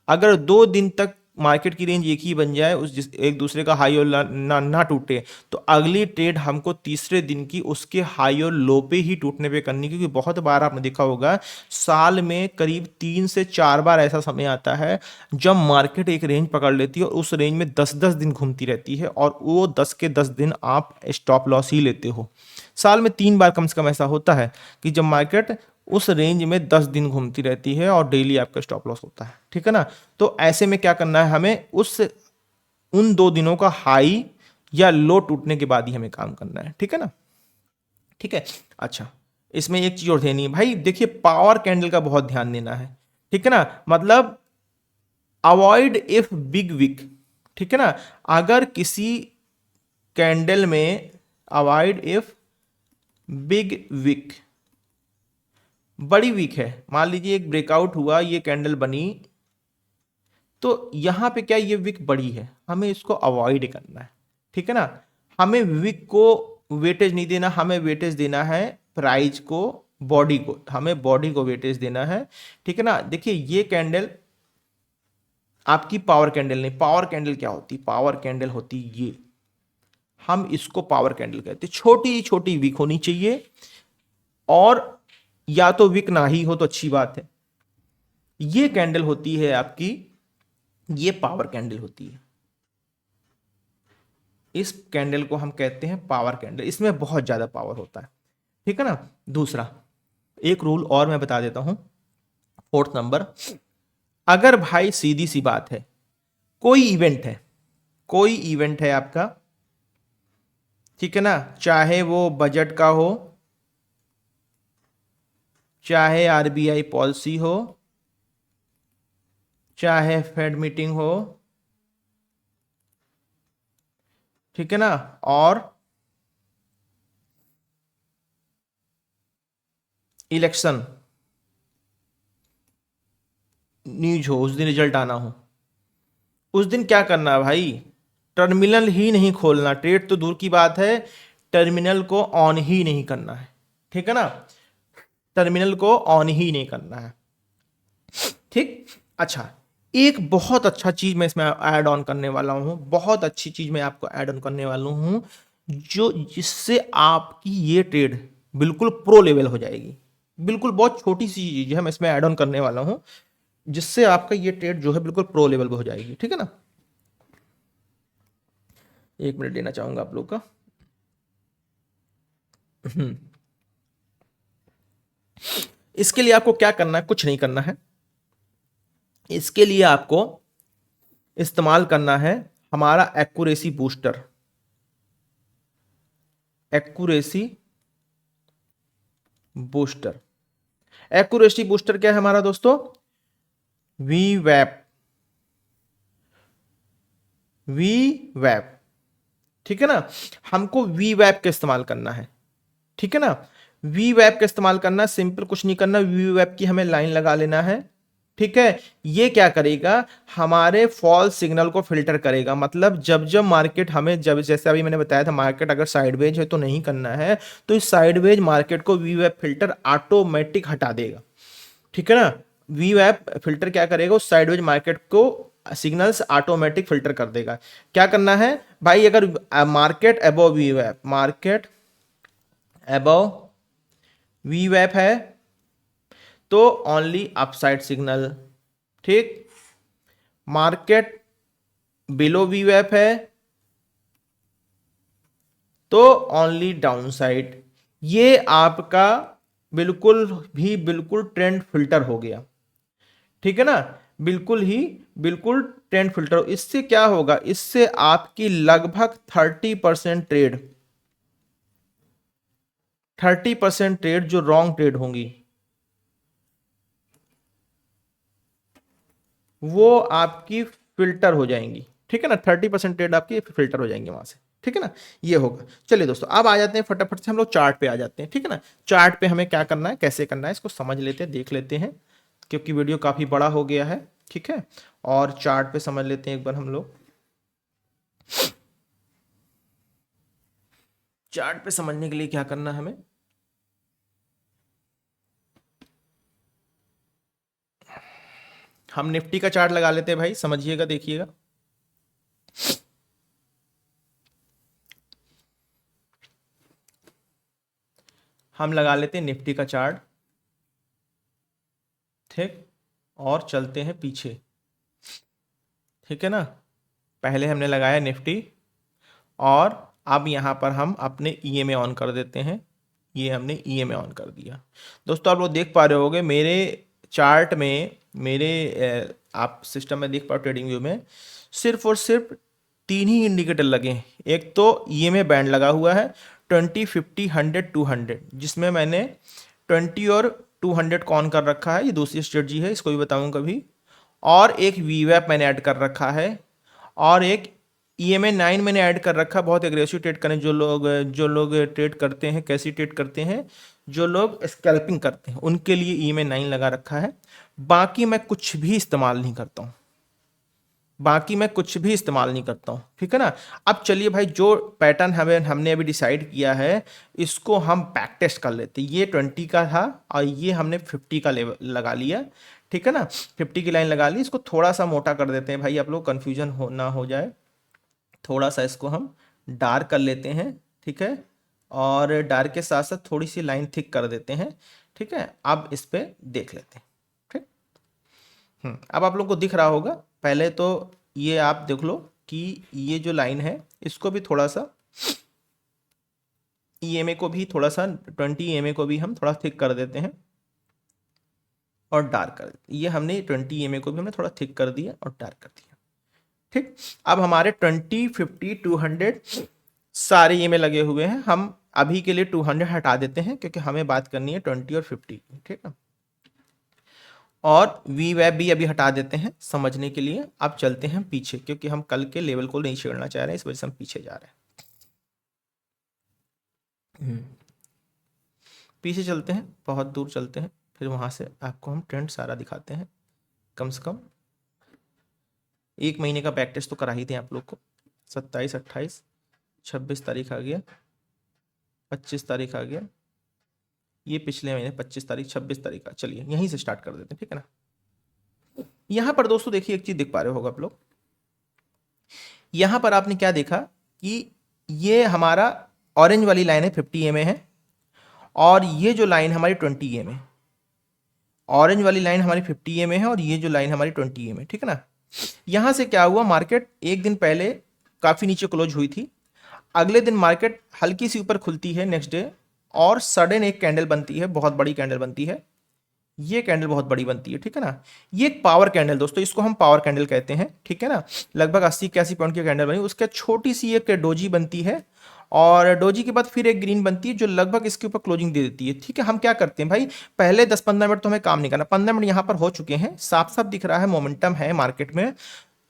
अगर 2 दिन तक मार्केट की रेंज एक ही बन जाए, उस जिस एक दूसरे का हाई और ना टूटे, तो अगली ट्रेड हमको तीसरे दिन की उसके हाई और लो पे ही टूटने पे करनी, क्योंकि बहुत बार आपने देखा होगा साल में करीब 3 से 4 बार ऐसा समय आता है जब मार्केट एक रेंज पकड़ लेती है और उस रेंज में 10-10 दिन घूमती रहती है, और वो 10 के 10 दिन आप स्टॉप लॉस ही लेते हो। साल में 3 बार कम से कम ऐसा होता है कि जब मार्केट उस रेंज में 10 दिन घूमती रहती है और डेली आपका स्टॉप लॉस होता है, ठीक है ना। तो ऐसे में क्या करना है, हमें उन 2 दिनों का हाई या लो टूटने के बाद ही हमें काम करना है, ठीक है ना। ठीक है। अच्छा, इसमें एक चीज और ध्यान है भाई, देखिए पावर कैंडल का बहुत ध्यान देना है, ठीक है ना। मतलब अवॉइड इफ बिग विक, ठीक है ना। अगर किसी कैंडल में, अवॉइड इफ बिग विक, बड़ी वीक है, मान लीजिए एक ब्रेकआउट हुआ, ये कैंडल बनी, तो यहां पे क्या, ये विक बड़ी है, हमें इसको अवॉइड करना है, ठीक है ना। हमें विक को वेटेज नहीं देना, हमें वेटेज देना है प्राइस को, बॉडी को, हमें बॉडी को वेटेज देना है, ठीक है ना। देखिए ये कैंडल आपकी पावर कैंडल नहीं, पावर कैंडल क्या होती, पावर कैंडल होती ये, हम इसको पावर कैंडल कहते हैं। छोटी छोटी विक होनी चाहिए, और या तो विक ना ही हो तो अच्छी बात है। ये कैंडल होती है आपकी, ये पावर कैंडल होती है, इस कैंडल को हम कहते हैं पावर कैंडल, इसमें बहुत ज्यादा पावर होता है, ठीक है ना। दूसरा एक रूल और मैं बता देता हूं, 4th नंबर, अगर भाई सीधी सी बात है, कोई इवेंट है, कोई इवेंट है आपका, ठीक है ना, चाहे वो बजट का हो, चाहे आरबीआई पॉलिसी हो, चाहे फेड मीटिंग हो, ठीक है ना, और इलेक्शन न्यूज हो, उस दिन रिजल्ट आना हो, उस दिन क्या करना है भाई, टर्मिनल ही नहीं खोलना, ट्रेड तो दूर की बात है, टर्मिनल को ऑन ही नहीं करना है, ठीक है ना, टर्मिनल को ऑन ही नहीं करना है, ठीक। अच्छा, एक बहुत अच्छा चीज मैं इसमें ऐड ऑन करने वाला हूं, बहुत अच्छी चीज मैं आपको ऐड ऑन करने वाला हूं, जो जिससे आपकी ये ट्रेड बिल्कुल प्रो लेवल हो जाएगी। बिल्कुल बहुत छोटी सी चीज है मैं इसमें ऐड ऑन करने वाला हूं, जिससे आपका ये ट्रेड जो है बिल्कुल प्रो लेवल पे हो जाएगी, ठीक है ना। 1 मिनट लेना चाहूंगा आप लोग का। इसके लिए आपको क्या करना है, कुछ नहीं करना है, इसके लिए आपको इस्तेमाल करना है हमारा accuracy booster. Accuracy booster, accuracy booster क्या है हमारा दोस्तों, वी वैप, वी वैप, ठीक है ना। हमको वी वैप का इस्तेमाल करना है, ठीक है ना। वी वैप का इस्तेमाल करना, सिंपल कुछ नहीं करना, वी वैप की हमें लाइन लगा लेना है, ठीक है। ये क्या करेगा, हमारे फॉल्स सिग्नल को फिल्टर करेगा। मतलब जब जब मार्केट हमें, जब जैसे अभी मैंने बताया था, मार्केट अगर साइडवेज है तो नहीं करना है, तो इस साइडवेज मार्केट को वी वैप फिल्टर ऑटोमेटिक हटा देगा, ठीक है ना। वी वैप फिल्टर क्या करेगा, उस साइडवेज मार्केट को सिग्नल्स ऑटोमेटिक फिल्टर कर देगा। क्या करना है भाई, अगर मार्केट अबव वी वैप, मार्केट अबव वी वैप है तो ओनली अपसाइड सिग्नल, ठीक। मार्केट बिलो वी वैप है तो ओनली डाउन साइड। ये आपका बिल्कुल ट्रेंड फिल्टर हो गया, ठीक है ना। बिल्कुल ट्रेंड फिल्टर। इससे क्या होगा, इससे आपकी लगभग 30% ट्रेड 30% ट्रेड जो रॉन्ग ट्रेड होंगी वो आपकी फिल्टर हो जाएंगी, ठीक है ना। 30% ट्रेड आपकी फिल्टर हो जाएंगे वहां से, ठीक है ना। ये होगा। चलिए दोस्तों, अब आ जाते हैं फटाफट से हम लोग चार्ट पे आ जाते हैं, ठीक है ना। चार्ट पे हमें क्या करना है, कैसे करना है, इसको समझ लेते हैं, देख लेते हैं, क्योंकि वीडियो काफी बड़ा हो गया है, ठीक है। और चार्ट पे समझ लेते हैं एक बार हम लोग। चार्ट पे समझने के लिए क्या करना है हमें, हम निफ्टी का चार्ट लगा लेते हैं भाई, समझिएगा, देखिएगा। हम लगा लेते हैं निफ्टी का चार्ट, ठीक, और चलते हैं पीछे, ठीक है ना। पहले हमने लगाया निफ्टी, और अब यहाँ पर हम अपने ईएमए ऑन कर देते हैं। ये हमने ईएमए ऑन कर दिया। दोस्तों आप लोग देख पा रहे होगे मेरे चार्ट में, मेरे आप सिस्टम में देख पा रहे हो, ट्रेडिंग व्यू में सिर्फ और सिर्फ तीन ही इंडिकेटर लगे हैं। एक तो ईएमए बैंड लगा हुआ है 20, 50, 100, 200, जिसमें मैंने 20 और 200 को ऑन कर रखा है। ये दूसरी स्ट्रेटजी है, इसको भी बताऊंगा कभी। और एक वीवैप मैंने ऐड कर रखा है, और एक ईएमए 9 मैंने ऐड कर रखा। बहुत एग्रेसिव ट्रेड करें जो लोग ट्रेड करते हैं, कैसी ट्रेड करते हैं, जो लोग स्कैल्पिंग करते हैं, उनके लिए ईएमए 9 लगा रखा है। बाकी मैं कुछ भी इस्तेमाल नहीं करता हूँ, बाकी मैं कुछ भी इस्तेमाल नहीं करता हूँ, ठीक है ना। अब चलिए भाई, जो पैटर्न हमने अभी डिसाइड किया है, इसको हम बैक टेस्ट कर लेते हैं। ये 20 का था और ये हमने 50 का लेवल लगा लिया, ठीक है ना। 50 की लाइन लगा ली। इसको थोड़ा सा मोटा कर देते हैं भाई, आप लोग कंफ्यूजन ना हो जाए। थोड़ा सा इसको हम डार्क कर लेते हैं, ठीक है। और डार्क के साथ साथ थोड़ी सी लाइन थिक कर देते हैं, ठीक है। अब इस पे देख लेते हैं, ठीक। अब आप लोग को दिख रहा होगा। पहले तो ये आप देख लो कि ये जो लाइन है, इसको भी थोड़ा सा, ईएमए को भी थोड़ा सा, 20 ईएमए को भी हम थोड़ा थिक कर देते हैं और डार्क कर देते हैं। ये हमने 20 ईएमए को भी हमने थोड़ा थिक कर दिया और डार्क कर दिया, ठीक। अब हमारे 20, 50, 200 सारे ये में लगे हुए हैं। हम अभी के लिए 200 हटा देते हैं, क्योंकि हमें बात करनी है 20 और 50, ठीक है। और वी वैप भी अभी हटा देते हैं समझने के लिए। अब चलते हैं पीछे, क्योंकि हम कल के लेवल को नहीं छेड़ना चाह रहे हैं, इस वजह से हम पीछे जा रहे हैं। पीछे चलते हैं, बहुत दूर चलते हैं, फिर वहां से आपको हम ट्रेंड सारा दिखाते हैं। कम से कम 1 महीने का बैक टेस्ट तो करा ही दें आप लोग को। 27, 28, 26 तारीख आ गया, 25 तारीख आ गया, ये पिछले महीने 25 तारीख, 26 तारीख का। चलिए यहीं से स्टार्ट कर देते हैं, ठीक है ना। यहां पर दोस्तों देखिए, एक चीज देख पा रहे होगा आप लोग। यहां पर आपने क्या देखा कि ये हमारा ऑरेंज वाली लाइन है 50 ईएमए है, और ये जो लाइन हमारी 20 ईएमए, ऑरेंज वाली लाइन हमारी 50 ईएमए है, और ये जो लाइन हमारी 20 ईएमए, ठीक है ना। यहां से क्या हुआ, मार्केट एक दिन पहले काफी नीचे क्लोज हुई थी। अगले दिन मार्केट हल्की सी ऊपर खुलती है नेक्स्ट डे, और सडन एक कैंडल बनती है, बहुत बड़ी कैंडल बनती है। ये कैंडल बहुत बड़ी बनती है, ठीक है ना। ये एक पावर कैंडल दोस्तों, इसको हम पावर कैंडल कहते हैं, ठीक है ना। लगभग 80-81 पॉइंट की कैंडल बनी, उसके छोटी सी एक डोजी बनती है, और डोजी के बाद फिर एक ग्रीन बनती है, जो लगभग इसके ऊपर क्लोजिंग दे देती है, ठीक है। हम क्या करते हैं भाई, पहले 10-15 मिनट तो हमें काम नहीं करना, 15 मिनट यहां पर हो चुके हैं, साफ साफ दिख रहा है मोमेंटम है मार्केट में।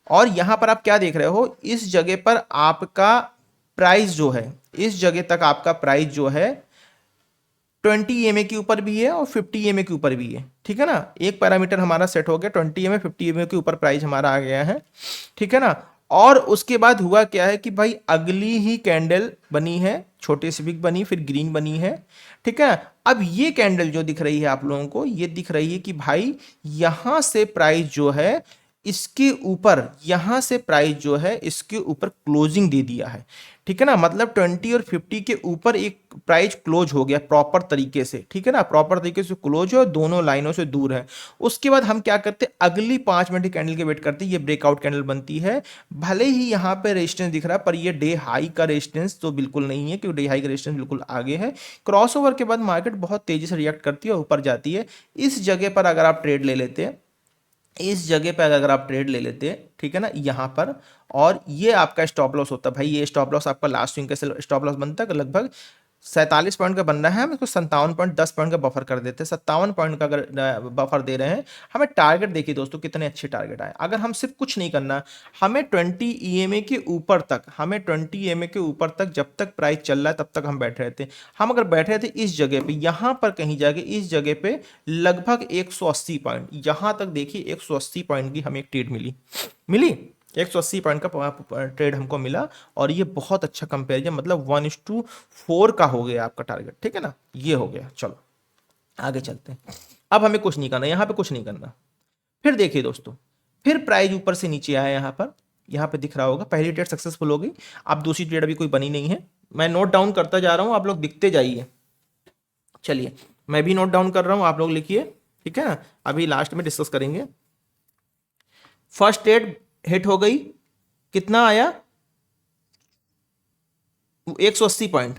और यहां पर आप क्या देख रहे हो, इस जगह पर आपका प्राइस जो है, इस जगह तक आपका प्राइस जो है 20 ईएमए के ऊपर भी है और 50 ईएमए के ऊपर भी है, ठीक है ना। एक पैरामीटर हमारा सेट हो गया, 20 ईएमए 50 ईएमए के ऊपर प्राइस हमारा आ गया है, ठीक है ना। और उसके बाद हुआ क्या है कि भाई अगली ही कैंडल बनी है, छोटी सी बिग बनी, फिर ग्रीन बनी है, ठीक है। अब ये कैंडल जो दिख रही है आप लोगों को, ये दिख रही है कि भाई यहां से प्राइस जो है इसके ऊपर, यहां से प्राइस जो है इसके ऊपर क्लोजिंग दे दिया है, ठीक है ना। मतलब 20 और 50 के ऊपर एक प्राइस क्लोज हो गया प्रॉपर तरीके से, ठीक है ना। प्रॉपर तरीके से क्लोज है और दोनों लाइनों से दूर है। उसके बाद हम क्या करते हैं, अगली 5 मिनट की कैंडल के वेट करते हैं। ये ब्रेकआउट कैंडल बनती है, भले ही यहाँ पे रेजिस्टेंस दिख रहा है, पर ये डे हाई का रेजिस्टेंस तो बिल्कुल नहीं है, क्योंकि डे हाई का रेजिस्टेंस बिल्कुल आगे है। क्रॉसओवर के बाद मार्केट बहुत तेजी से रिएक्ट करती है और ऊपर जाती है। इस जगह पर अगर आप ट्रेड ले लेते हैं, इस जगह पे अगर आप ट्रेड ले लेते हैं, ठीक है ना, यहां पर, और ये आपका स्टॉप लॉस होता है भाई। ये स्टॉप लॉस आपका लास्ट स्विंग का स्टॉप लॉस बनता है लगभग 47 पॉइंट का बनना है, हम इसको 57.10 पॉइंट का बफर कर देते हैं। 57 पॉइंट का अगर बफर दे रहे हैं, हमें टारगेट देखिए दोस्तों कितने अच्छे टारगेट आए। अगर हम सिर्फ कुछ नहीं करना, हमें 20 ईएमए के ऊपर तक, हमें 20 ईएमए के ऊपर तक जब तक प्राइस चल रहा है तब तक हम बैठे रहते हैं। हम अगर बैठे रहते इस जगह पे, यहां पर कहीं जाके इस जगह पे लगभग 180 पॉइंट, यहां तक देखिए 180 पॉइंट की हमें एक ट्रेड मिली मिली 180 पॉइंट का ट्रेड हमको मिला, और ये बहुत अच्छा कंपेरिजन, मतलब 1:4 का हो गया आपका टारगेट, ठीक है ना, ये हो गया। चलो आगे चलते हैं। अब हमें कुछ नहीं करना, यहां पे कुछ नहीं करना। फिर देखिए दोस्तों, फिर प्राइस ऊपर से नीचे आया, यहां पे दिख रहा होगा पहली ट्रेड सक्सेसफुल हो गई। अब दूसरी ट्रेड अभी कोई बनी नहीं है, मैं नोट डाउन करता जा रहा हूं, आप लोग दिखते जाइए। चलिए मैं भी नोट डाउन कर रहा हूं, आप लोग लिखिए, ठीक है ना, अभी लास्ट में डिस्कस करेंगे। फर्स्ट ट्रेड हिट हो गई, कितना आया 180 पॉइंट,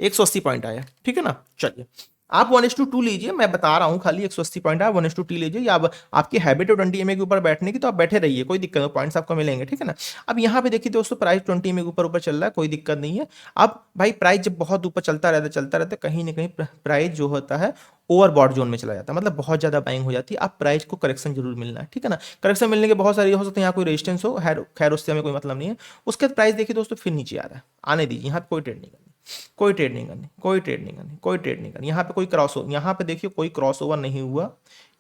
180 पॉइंट आया, ठीक है ना। चलिए आप 1:2 लीजिए, मैं बता रहा हूं खाली 180 पॉइंट आप 1:2 लीजिए, या अब आपकी हैबिट है 20 एमए के ऊपर बैठने की तो आप बैठे रहिए, कोई दिक्कत नहीं, पॉइंट्स आपको मिलेंगे, ठीक है ना। अब यहां पे देखिए दोस्तों प्राइस 20 एमए के ऊपर ऊपर चल रहा है, कोई दिक्कत नहीं है। अब भाई प्राइस जब बहुत ऊपर चलता रहता है, कहीं ना कहीं प्राइस जो होता है ओवरबॉट जोन में चला जाता है, मतलब बहुत ज्यादा बाइंग हो जाती है। अब प्राइस को करेक्शन जरूर मिलना है, ठीक है ना। करेक्शन मिलने के बहुत सारे हो सकते हैं, यहाँ कोई रेजिस्टेंस हो, खैर उससे हमें कोई मतलब नहीं है। उसके बाद प्राइस देखिए दोस्तों फिर नीचे आ रहा है, आने दीजिए, यहाँ पे कोई ट्रेड नहीं करनी, कोई ट्रेड नहीं करनी, कोई ट्रेड नहीं करनी, कोई ट्रेड नहीं करनी। यहाँ पे कोई क्रॉस ओवर, यहाँ पे देखिए कोई क्रॉस ओवर नहीं हुआ,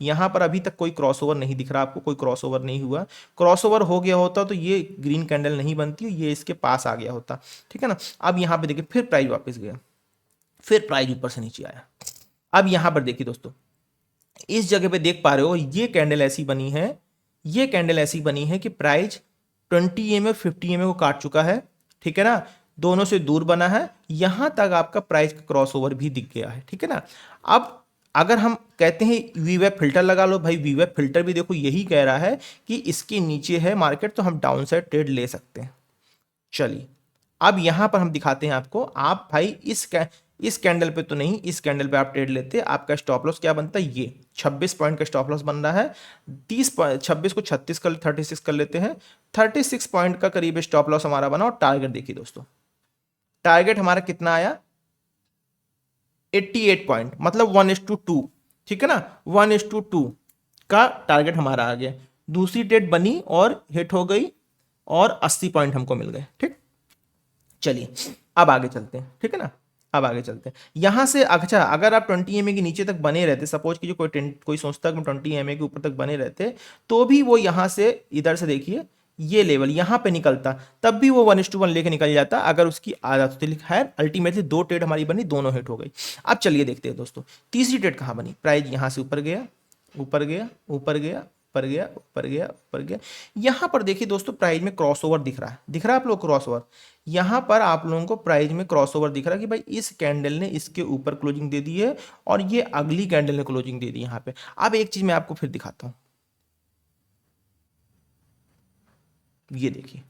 यहाँ पर अभी तक कोई क्रॉस ओवर नहीं दिख रहा आपको, कोई क्रॉस ओवर नहीं हुआ। क्रॉस ओवर हो गया होता तो ये ग्रीन कैंडल नहीं बनती, ये इसके पास आ गया होता, ठीक है ना। अब यहाँ पे देखिए फिर प्राइस वापस गया, फिर प्राइस ऊपर से नीचे आया। अब यहाँ पर देखिए दोस्तों, इस जगह पे देख पा रहे हो, ये कैंडल ऐसी बनी है, ये कैंडल ऐसी बनी है कि प्राइस 20 एमए 50 एमए को काट चुका है, ठीक है ना, दोनों से दूर बना है, यहां तक आपका प्राइस का क्रॉस ओवर भी दिख गया है, ठीक है ना। अब अगर हम कहते हैं वीवेब फिल्टर लगा लो, भाई वीवेब फिल्टर भी देखो यही कह रहा है कि इसके नीचे है मार्केट, तो हम डाउन साइड ट्रेड ले सकते हैं। चलिए अब यहां पर हम दिखाते हैं आपको, आप भाई इस कैंडल पे तो नहीं, इस कैंडल पे आप ट्रेड लेते, आपका स्टॉप लॉस क्या बनता है, ये 26 पॉइंट का स्टॉप लॉस बन रहा है। 26 को 36 कर 36 कर लेते हैं, 36 पॉइंट का करीब स्टॉप लॉस हमारा बना। और टारगेट देखिए दोस्तों, टारगेट हमारा कितना आया 88 पॉइंट, मतलब 1:2, ठीक है ना, 1:2 का टारगेट हमारा आ गया। दूसरी ट्रेड बनी और हिट हो गई, और 80 पॉइंट हमको मिल गए, ठीक। चलिए अब आगे चलते हैं, ठीक है ना, अब आगे चलते हैं। यहां से अच्छा, अगर आप 20 एमए के नीचे तक बने रहते, सपोज कीजिए कोई सोचता है कि 20 एमए के ऊपर तक बने रहते, तो भी वो यहां से इधर से देखिए ये लेवल यहां पे निकलता, तब भी वो 1:1 लेके निकल जाता, अगर उसकी आदत तो है। अल्टीमेटली दो ट्रेड हमारी बनी, दोनों हिट हो गई। अब चलिए देखते हैं दोस्तों, तीसरी ट्रेड कहां बनी। प्राइस यहां से ऊपर गया, ऊपर गया, ऊपर गया, ऊपर गया, ऊपर गया, ऊपर गया। यहां पर देखिए दोस्तों प्राइस में क्रॉसओवर दिख रहा है, दिख रहा है आप लोग क्रॉसओवर, यहां पर आप लोगों को प्राइस में क्रॉसओवर दिख रहा है कि भाई इस कैंडल ने इसके ऊपर क्लोजिंग दे दी है, और ये अगली कैंडल ने क्लोजिंग दे दी यहां पे। अब एक चीज मैं आपको फिर दिखाता हूं, ये देखिए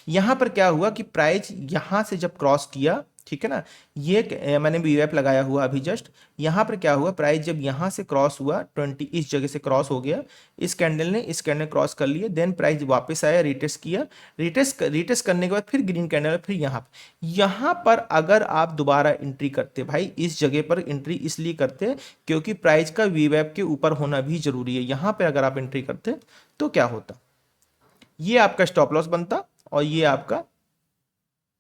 यहां पर क्या हुआ कि प्राइस यहां से जब क्रॉस किया, ठीक है ना, ये मैंने वीवेप लगाया हुआ अभी जस्ट, यहां पर क्या हुआ, प्राइस जब यहां से क्रॉस हुआ 20, इस जगह से क्रॉस हो गया, इस कैंडल क्रॉस कर लिए, देन प्राइस वापस आया, रिटेस्ट किया, रिटेस्ट करने के बाद फिर ग्रीन कैंडल, फिर यहां पर अगर आप दोबारा एंट्री करते, भाई इस जगह पर एंट्री इसलिए करते क्योंकि प्राइस का वीवेप के ऊपर होना भी जरूरी है। यहां पर अगर आप एंट्री करते तो क्या होता, ये आपका स्टॉप लॉस बनता, और ये आपका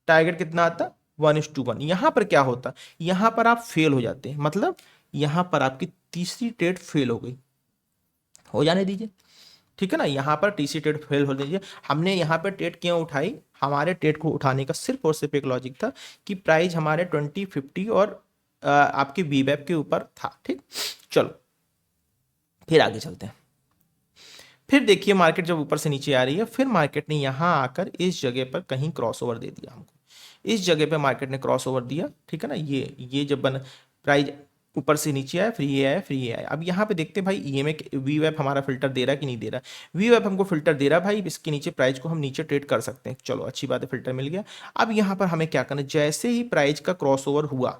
टारगेट कितना आता 1:1। यहां पर क्या होता, यहां पर आप फेल हो जाते हैं, मतलब यहां पर आपकी तीसरी ट्रेड फेल हो गई, हो जाने दीजिए, ठीक है ना। यहां पर तीसरी ट्रेड फेल हो दीजिए। हमने यहां पर ट्रेड क्यों उठाई, हमारे ट्रेड को उठाने का सिर्फ और सिर्फ एक लॉजिक था कि प्राइस हमारे 20 50 और आपके वीवेप के ऊपर था, ठीक। चलो फिर आगे चलते हैं। फिर देखिए मार्केट जब ऊपर से नीचे आ रही है, फिर मार्केट ने यहां आकर इस जगह पर कहीं क्रॉसओवर दे दिया हमको, इस जगह पे मार्केट ने क्रॉसओवर दिया, ठीक है ना। ये जब बन प्राइस ऊपर से नीचे आया, फिर ये आया, फिर ये आया। अब यहाँ पे देखते हैं भाई ईएमए वीवेप हमारा फिल्टर दे रहा है कि नहीं दे रहा। वीवेप हमको फिल्टर दे रहा है भाई, इसके नीचे प्राइस को हम नीचे ट्रेड कर सकते हैं, चलो अच्छी बात है, फिल्टर मिल गया। अब यहाँ पर हमें क्या करना है, जैसे ही प्राइस का क्रॉसओवर हुआ,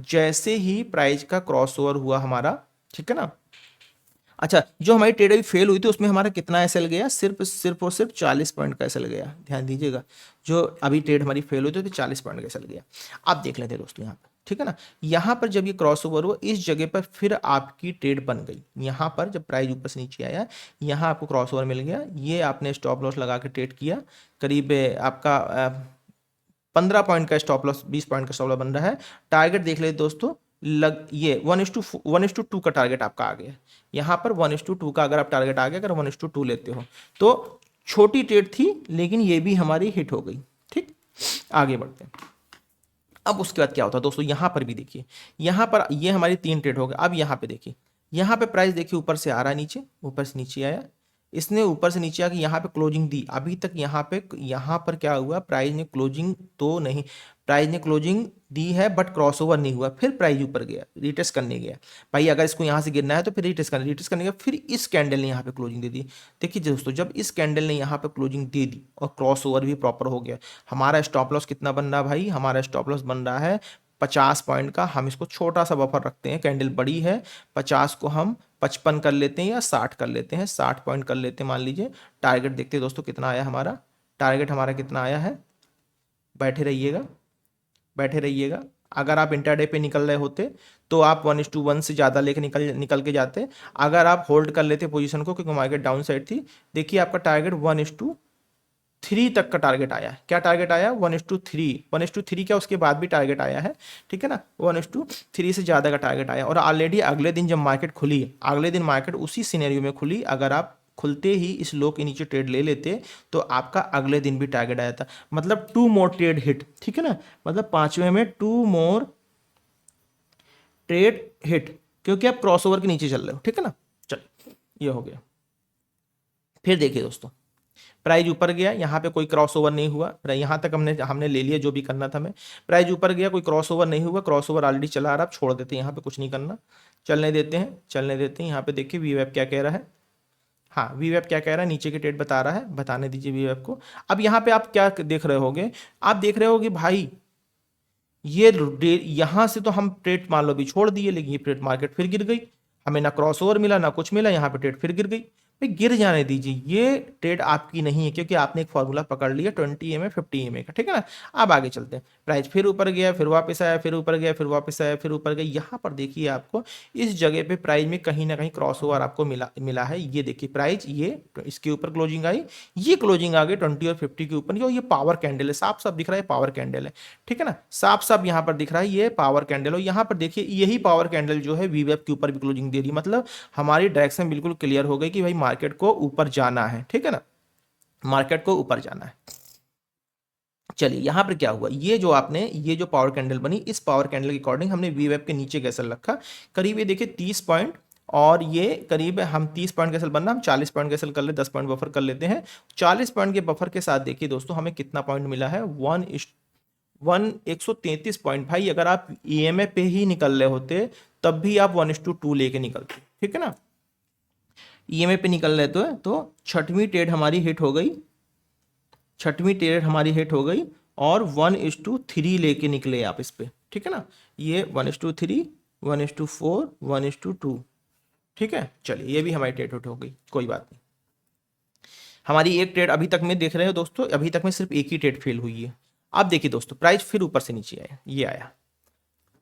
जैसे ही प्राइस का क्रॉसओवर हुआ हमारा, ठीक है ना, अच्छा, जो हमारी ट्रेड अभी फेल हुई थी उसमें हमारा कितना एसएल गया, सिर्फ और सिर्फ 40 पॉइंट का एसएल गया, ध्यान दीजिएगा। जो अभी ट्रेड हमारी फेल हुई थी तो 40 पॉइंट का एसएल गया। आप देख लेते हैं दोस्तों यहाँ पर, ठीक है ना। यहाँ पर जब ये क्रॉस ओवर हुआ इस जगह पर फिर आपकी ट्रेड बन गई। यहाँ पर जब प्राइस ऊपर से नीचे आया, यहाँ आपको क्रॉस ओवर मिल गया, ये आपने स्टॉप लॉस लगा के ट्रेड किया, करीब आपका 15 पॉइंट का स्टॉप लॉस, 20 पॉइंट का स्टॉप लॉस बन रहा है। टारगेट देख लेते दोस्तों, ये 1:2 का टारगेट आपका आ गया। यहाँ पर 1:2 का अगर आप टारगेट आ गया, अगर 1:2 लेते हो तो छोटी ट्रेड थी लेकिन ये भी हमारी हिट हो गई। ठीक, आगे बढ़ते हैं। अब उसके बाद क्या होता है दोस्तों, यहाँ पर भी देखिए, यहाँ पर ये हमारी 3 ट्रेड हो गए। अब यहाँ पे देखिए, यहाँ पे प्राइस देखिए ऊपर से आ रहा है नीचे, ऊपर से नीचे आया, इसने ऊपर से नीचे आके यहाँ पे क्लोजिंग दी। अभी तक यहाँ पर क्या हुआ, प्राइस ने क्लोजिंग तो नहीं, प्राइस ने क्लोजिंग दी है बट क्रॉसओवर नहीं हुआ। फिर प्राइस ऊपर गया, रिटेस्ट करने गया। भाई अगर इसको यहाँ से गिरना है तो फिर रिटेस्ट करने गया, फिर इस कैंडल ने यहाँ पे क्लोजिंग दे दी। देखिए दोस्तों, जब इस कैंडल ने यहाँ पे क्लोजिंग दे दी और क्रॉसओवर भी प्रॉपर हो गया, हमारा स्टॉप लॉस कितना बन रहा है भाई, हमारा स्टॉप लॉस बन रहा है 50 पॉइंट का। हम इसको छोटा सा बफर रखते हैं, कैंडल बड़ी है, 50 को हम 55 कर लेते हैं या 60 कर लेते हैं, 60 पॉइंट कर लेते हैं मान लीजिए। टारगेट देखते हैं दोस्तों कितना आया हमारा, टारगेट हमारा कितना आया है, बैठे रहिएगा, बैठे रहिएगा। अगर आप इंटरडे पे निकल रहे होते तो आप 1:1 से ज़्यादा लेके निकल के जाते। अगर आप होल्ड कर लेते पोजीशन को, क्योंकि मार्केट डाउन साइड थी, देखिए आपका टारगेट 1:3 तक का टारगेट आया। क्या टारगेट आया, 1:3, 1:3 क्या उसके बाद भी टारगेट आया है, ठीक है ना, 1:3 से ज़्यादा का टारगेट आया। और ऑलरेडी अगले दिन जब मार्केट खुली, अगले दिन मार्केट उसी सिनेरियो में खुली, अगर आप खुलते ही इस लो के नीचे ट्रेड ले लेते तो आपका अगले दिन भी टारगेट आया था। मतलब 2 मोर ट्रेड हिट, ठीक है ना, मतलब 5वें में 2 मोर ट्रेड हिट, क्योंकि आप क्रॉसओवर के नीचे चल रहे हो, ठीक है ना। चलिए ये हो गया। फिर देखिए दोस्तों, प्राइस ऊपर गया, यहाँ पे कोई क्रॉसओवर नहीं हुआ, यहाँ तक हमने ले लिया जो भी करना था हमें। प्राइस ऊपर गया, कोई क्रॉसओवर नहीं हुआ, क्रॉसओवर ऑलरेडी चला आ रहा, आप छोड़ देते हैं, यहाँ पे कुछ नहीं करना, चलने देते हैं, चलने देते हैं। यहाँ पे देखिए वीवेब क्या कह रहा है, हाँ वीवेब क्या कह रहा है, नीचे की ट्रेड बता रहा है, बताने दीजिए वीवेब को। अब यहाँ पे आप क्या देख रहे होगे, आप देख रहे होगे भाई ये यहाँ से तो हम ट्रेड मान लो भी छोड़ दिए, लेकिन ये ट्रेड मार्केट फिर गिर गई, हमें ना क्रॉसओवर मिला ना कुछ मिला, यहाँ पे ट्रेड फिर गिर गई। भाई गिर जाने दीजिए, ये ट्रेड आपकी नहीं है, क्योंकि आपने एक फॉर्मूला पकड़ लिया 20 EMA 50 EMA का, ठीक है ना। अब आगे चलते हैं, प्राइस फिर ऊपर गया, फिर वापस आया, फिर ऊपर गया, फिर वापस आया, फिर ऊपर गया। यहाँ पर देखिए आपको इस जगह पे प्राइस में कहीं ना कहीं क्रॉसओवर आपको मिला है। ये देखिए प्राइस, ये इसके ऊपर क्लोजिंग आई, ये क्लोजिंग आ गई 20 और 50 के ऊपर, ये पावर कैंडल है, साफ साफ दिख रहा है पावर कैंडल है, ठीक है ना, साफ साफ यहाँ पर दिख रहा है ये पावर कैंडल। और यहाँ पर देखिए यही पावर कैंडल जो है वीवेब के ऊपर भी क्लोजिंग दे रही है, मतलब हमारी डायरेक्शन बिल्कुल क्लियर हो गई कि भाई मार्केट को ऊपर जाना है, ठीक है ना, मार्केट को ऊपर जाना है। चलिए यहाँ पर क्या हुआ, ये जो पावर कैंडल बनी, इस पावर कैंडल के अकॉर्डिंग हमने वीवेब के नीचे कैसल रखा, करीब ये देखिए 30 पॉइंट, और ये करीब हम 30 पॉइंट कैसल बनना, हम 40 पॉइंट कैसल कर ले, 10 पॉइंट बफर कर लेते हैं। 40 पॉइंट के बफर के साथ देखिए दोस्तों हमें कितना पॉइंट मिला है, 133 पॉइंट। भाई अगर आप EMA पे ही निकल रहे होते तब भी आप 1:2 लेके निकलते, ठीक है ना। EMA पे निकल रहे तो छठवीं ट्रेड हमारी हिट हो गई, छठवीं ट्रेड हमारी हिट हो गई, और 1:3 लेके निकले आप इस पे, ठीक है ना। ये 1:3, 1:4, 1:2, ठीक है। चलिए ये भी हमारी ट्रेड हिट हो गई, कोई बात नहीं। हमारी एक ट्रेड अभी तक में देख रहे हो दोस्तों, अभी तक में सिर्फ एक ही ट्रेड फेल हुई है। अब देखिए दोस्तों, प्राइस फिर ऊपर से नीचे आया, ये आया,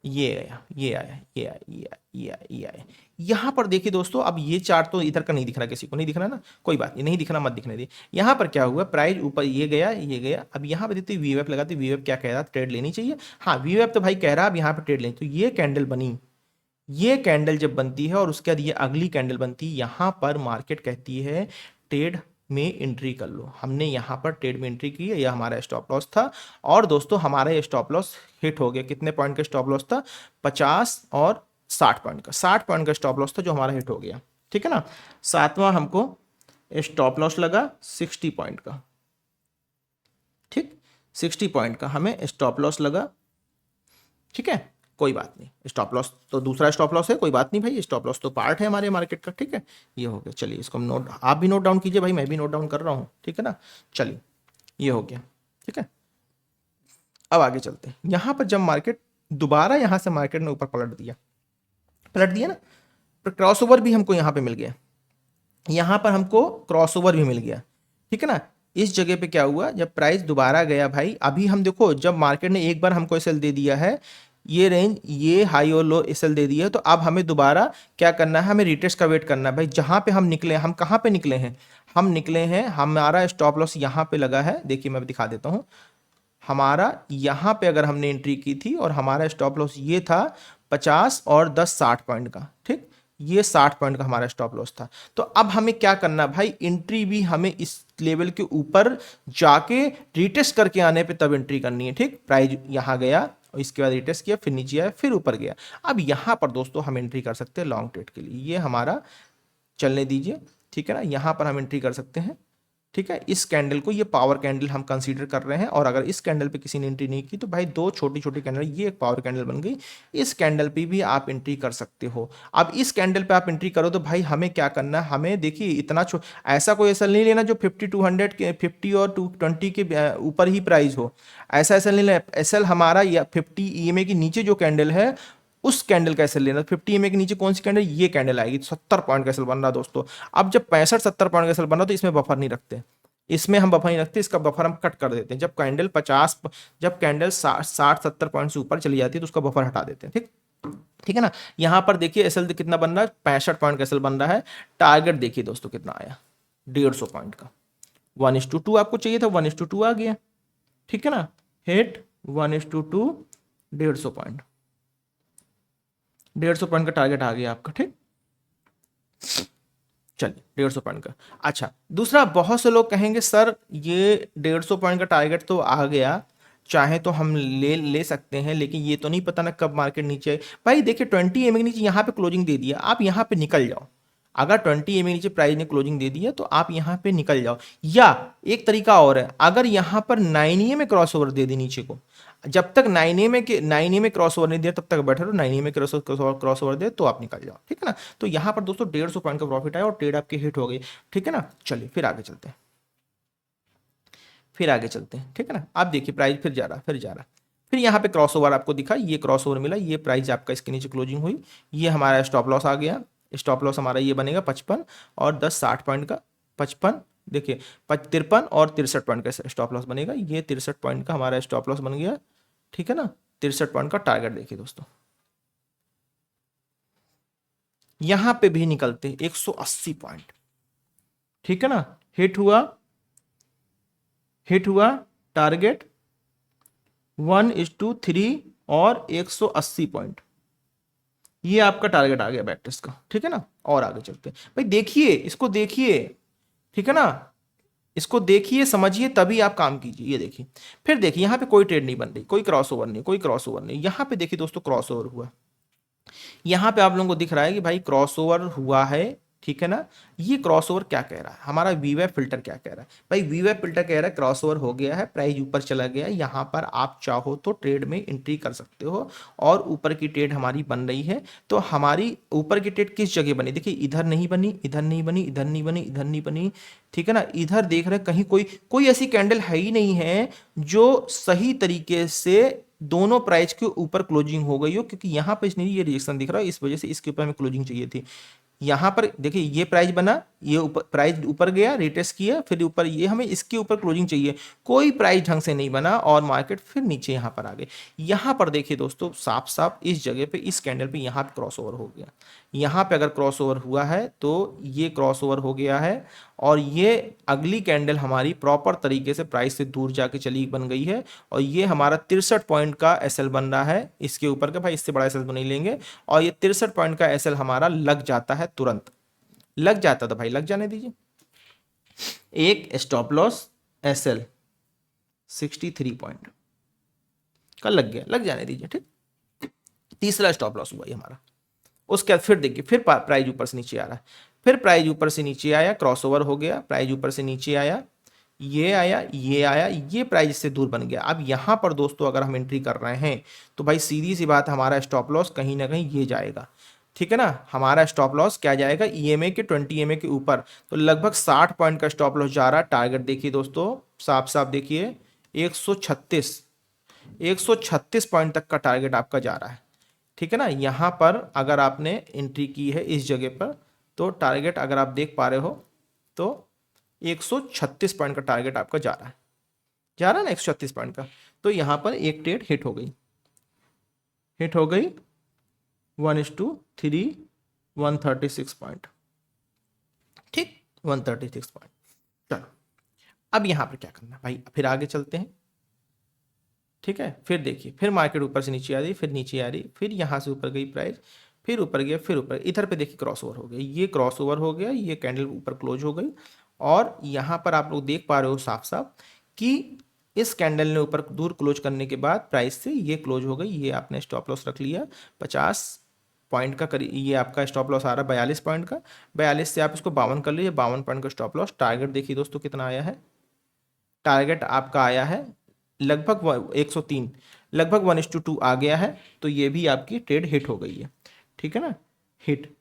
ये आया, ये आया, ये आया, ये आया, ये आया, ये आया। यहाँ पर देखिए दोस्तों, अब ये चार्ट तो इधर का नहीं दिख रहा, किसी को नहीं दिख रहा ना, कोई बात नहीं, नहीं दिखना मत दिखने दिए। यहाँ पर क्या हुआ, प्राइस ऊपर ये गया, ये गया। अब यहाँ पर देखते वीवेब लगाते, वीवेब क्या कह रहा, ट्रेड लेनी चाहिए, हाँ वीवेब तो भाई कह रहा है अब यहाँ पर ट्रेड लेनी, तो ये कैंडल बनी, ये कैंडल जब बनती है और उसके बाद ये अगली कैंडल बनती है, यहाँ पर मार्केट कहती है ट्रेड में एंट्री कर लो। हमने यहाँ पर ट्रेड में एंट्री की है, यह हमारा स्टॉप लॉस था, और दोस्तों हमारा ये स्टॉप लॉस हिट हो गया। कितने पॉइंट का स्टॉप लॉस था, 50 और 60 पॉइंट का, 60 पॉइंट का स्टॉप लॉस था जो हमारा हिट हो गया, ठीक है ना। सातवां हमको स्टॉप लॉस लगा 60 पॉइंट का, ठीक, 60 पॉइंट का हमें स्टॉप लॉस लगा, ठीक है, कोई बात नहीं। स्टॉप लॉस तो दूसरा स्टॉप लॉस है, कोई बात नहीं भाई, स्टॉप लॉस तो पार्ट है हमारे मार्केट का, ठीक है। ये हो गया, चलिए इसको हम नोट, आप भी नोट डाउन कीजिए भाई, मैं भी नोट डाउन कर रहा हूँ, ठीक है ना। चलिए ये हो गया, ठीक है। अब आगे चलते हैं। यहाँ पर जब मार्केट दोबारा यहाँ से मार्केट ने ऊपर पलट दिया ना, क्रॉस ओवर भी हमको यहाँ पे मिल गया, यहाँ पर हमको क्रॉसओवर भी मिल गया, ठीक है ना। इस जगह पे क्या हुआ, जब प्राइस दोबारा गया भाई, अभी हम देखो जब मार्केट ने एक बार हमको एसएल दे दिया है, ये रेंज, ये हाई और लो एसएल दे दिया है, तो अब हमें दोबारा क्या करना है, हमें रिटेस्ट का वेट करना है भाई। जहां पे हम निकले, हम कहाँ पे निकले हैं, हम निकले हैं, हमारा स्टॉप लॉस यहाँ पे लगा है, देखिए मैं दिखा देता हूँ। हमारा यहाँ पे अगर हमने एंट्री की थी और हमारा स्टॉप लॉस ये था 50 और 10 60 पॉइंट का, ठीक, ये 60 पॉइंट का हमारा स्टॉप लॉस था। तो अब हमें क्या करना भाई, एंट्री भी हमें इस लेवल के ऊपर जाके रिटेस्ट करके आने पे तब एंट्री करनी है, ठीक। प्राइस यहाँ गया और इसके बाद रिटेस्ट किया, फिर नीचे आया, फिर ऊपर गया। अब यहाँ पर दोस्तों हम एंट्री कर सकते हैं लॉन्ग ट्रेड के लिए, ये हमारा चलने दीजिए, ठीक है ना। यहाँ पर हम एंट्री कर सकते हैं, ठीक है। इस कैंडल को, ये पावर कैंडल हम कंसीडर कर रहे हैं, और अगर इस कैंडल पे किसी ने एंट्री नहीं की तो भाई दो छोटी छोटी कैंडल, ये एक पावर कैंडल बन गई, इस कैंडल पे भी आप एंट्री कर सकते हो। अब इस कैंडल पे आप एंट्री करो तो भाई हमें क्या करना है, हमें देखिए इतना ऐसा कोई एसएल नहीं लेना जो 50-200 के 50 और 220 के ऊपर ही प्राइस हो, ऐसा एसएल नहीं लेना। एसएल हमारा या 50 ईएमए के नीचे जो कैंडल है उस कैंडल का एसएल लेना। 50 ईएमए के नीचे कौन सी कैंडल, ये कैंडल आएगी, 70 पॉइंट का एसएल बन रहा दोस्तों। अब जब 65-70 पॉइंट का एसएल बन रहा तो इसमें बफर नहीं रखते, इसमें हम बफर नहीं रखते, इसका बफर हम कट कर देते हैं। जब कैंडल 60-70 पॉइंट से ऊपर चली जाती है तो उसका बफर हटा देते हैं, ठीक, ठीक है ना। यहां पर देखिए एसएल कितना बन रहा है, 65 पॉइंट का एसएल बन रहा है। टारगेट देखिए दोस्तों कितना आया, 150 पॉइंट का। 1:2 आपको चाहिए था, 1:2 आ गया, ठीक है ना। हिट 1:2, 150 पॉइंट, 150 पॉइंट का टारगेट आ गया आपका, ठीक। चलिए 150 पॉइंट का। अच्छा, दूसरा, बहुत से लोग कहेंगे सर ये 150 पॉइंट का टारगेट तो आ गया, चाहे तो हम ले ले सकते हैं, लेकिन ये तो नहीं पता ना कब मार्केट नीचे आए। भाई देखिए 20 एम के नीचे यहाँ पे क्लोजिंग दे दिया, आप यहाँ पे निकल जाओ। अगर 20 एम के नीचे प्राइस ने क्लोजिंग दे दिया तो आप यहाँ पे निकल जाओ। या एक तरीका और है, अगर यहाँ पर 9 में क्रॉस ओवर दे दी नीचे को, जब तक 9 में क्रॉस ओवर नहीं दिया तब तक बैठे रहो, 9 में क्रॉस ओवर दे तो आप निकल जाओ, ठीक है ना। तो यहाँ पर दोस्तों 150 पॉइंट का प्रॉफिट आया और ट्रेड आपके हिट हो गई, ठीक है ना। चलिए फिर आगे चलते हैं, फिर आगे चलते हैं, ठीक है ना। आप देखिए प्राइस फिर जा रहा, फिर जा रहा, फिर यहाँ पे क्रॉस ओवर आपको दिखा, ये क्रॉस ओवर मिला, ये प्राइस आपका इसके नीचे क्लोजिंग हुई, ये हमारा स्टॉप लॉस आ गया। स्टॉप लॉस हमारा ये बनेगा 55 और 10 60 पॉइंट का, 55 देखिए 53 और 63 पॉइंट का स्टॉप लॉस बनेगा, ये 63 पॉइंट का हमारा स्टॉप लॉस बन गया, ठीक है ना। 63 पॉइंट का टारगेट देखिए दोस्तों, यहां पे भी निकलते 180 पॉइंट, ठीक है ना। हिट हुआ, हिट हुआ टारगेट 1:3 और 180 पॉइंट, ये आपका टारगेट आ गया बैक टेस्ट का, ठीक है ना। और आगे चलते हैं भाई, देखिए इसको देखिए, ठीक है ना, इसको देखिए समझिए तभी आप काम कीजिए। ये देखिए, फिर देखिए यहाँ पे कोई ट्रेड नहीं बन रही, कोई क्रॉसओवर नहीं, कोई क्रॉसओवर नहीं। यहाँ पे देखिए दोस्तों क्रॉसओवर हुआ, यहाँ पे आप लोगों को दिख रहा है कि भाई क्रॉसओवर हुआ है, ठीक है ना। ये क्रॉसओवर क्या कह रहा है, हमारा वीवेब फिल्टर क्या कह रहा है भाई, वीवेब फिल्टर कह रहा है क्रॉसओवर हो गया है, प्राइस ऊपर चला गया, यहाँ पर आप चाहो तो ट्रेड में एंट्री कर सकते हो और ऊपर की ट्रेड हमारी बन रही है। तो हमारी ऊपर की ट्रेड किस जगह बनी, देखिए इधर नहीं बनी, इधर नहीं बनी, इधर नहीं बनी, इधर नहीं बनी, ठीक है ना। इधर देख रहे कहीं कोई ऐसी कैंडल है ही नहीं है जो सही तरीके से दोनों प्राइस के ऊपर क्लोजिंग हो गई हो, क्योंकि यहाँ पे इसने ये रिएक्शन दिख रहा है, इस वजह से इसके ऊपर हमें क्लोजिंग चाहिए थी। यहाँ पर देखिए ये प्राइस बना, ये ऊपर प्राइस ऊपर गया, रिटेस्ट किया, फिर ऊपर, ये हमें इसके ऊपर क्लोजिंग चाहिए, कोई प्राइस ढंग से नहीं बना और मार्केट फिर नीचे यहाँ पर आ गए। यहाँ पर देखिए दोस्तों साफ साफ इस जगह पे, इस कैंडल पे यहाँ पे क्रॉस ओवर हो गया, यहाँ पे अगर क्रॉस ओवर हुआ है तो ये क्रॉस ओवर हो गया है, और ये अगली कैंडल हमारी प्रॉपर तरीके से प्राइस से दूर जाके चली बन गई है, और ये हमारा 63 पॉइंट का एसएल बन रहा है इसके ऊपर का, भाई इससे बड़ा एसएल तो नहीं लेंगे, और ये 63 पॉइंट का एसएल हमारा लग जाता है, तुरंत लग जाता था भाई, लग जाने दीजिए। एक स्टॉप लॉस एसएल 63 पॉइंट का लग गया, लग जाने दीजिए, ठीक। तीसरा स्टॉप लॉस हुआ ये हमारा। उसके बाद फिर देखिए, फिर प्राइस ऊपर से नीचे आ रहा है, फिर प्राइस ऊपर से नीचे आया, क्रॉसओवर हो गया, प्राइस ऊपर से नीचे आया, ये आया, ये आया, ये प्राइस से दूर बन गया। अब यहां पर दोस्तों अगर हम एंट्री कर रहे हैं तो भाई सीधी सी बात, हमारा स्टॉप लॉस कहीं ना कहीं ये जाएगा, ठीक है ना। हमारा स्टॉप लॉस क्या जाएगा, ईएमए के 20 ईएमए के ऊपर, तो लगभग 60 पॉइंट का स्टॉप लॉस जा रहा है। टारगेट देखिए दोस्तों, साफ साफ देखिए, 136 पॉइंट तक का टारगेट आपका जा रहा है, ठीक है ना। यहाँ पर अगर आपने एंट्री की है इस जगह पर, तो टारगेट अगर आप देख पा रहे हो तो 136 पॉइंट का टारगेट आपका जा रहा है ना 136 पॉइंट का। तो यहाँ पर एक ट्रेड हिट हो गई 1:3 136 पॉइंट, ठीक 136 पॉइंट। चलो अब यहाँ पर क्या करना भाई, फिर आगे चलते हैं, ठीक है। फिर देखिए, फिर मार्केट ऊपर से नीचे आ रही, फिर नीचे आ रही, फिर यहाँ से ऊपर गई प्राइस, फिर ऊपर गया, फिर ऊपर, इधर पे देखिए क्रॉस ओवर हो गया, ये क्रॉस ओवर हो गया, ये कैंडल ऊपर क्लोज हो गई। और यहाँ पर आप लोग देख पा रहे हो साफ साफ कि इस कैंडल ने ऊपर दूर क्लोज करने के बाद प्राइस से ये क्लोज हो गई। ये आपने स्टॉप लॉस रख लिया 50 पॉइंट का, करीब ये आपका स्टॉप लॉस आ रहा है 42 पॉइंट का। 42 से आप इसको 52 कर लीजिए, 52 पॉइंट का स्टॉप लॉस। टारगेट देखिए दोस्तों कितना आया है, टारगेट आपका आया है लगभग 103, लगभग 1:2 आ गया है। तो ये भी आपकी ट्रेड हिट हो गई है, ठीक है ना, हिट,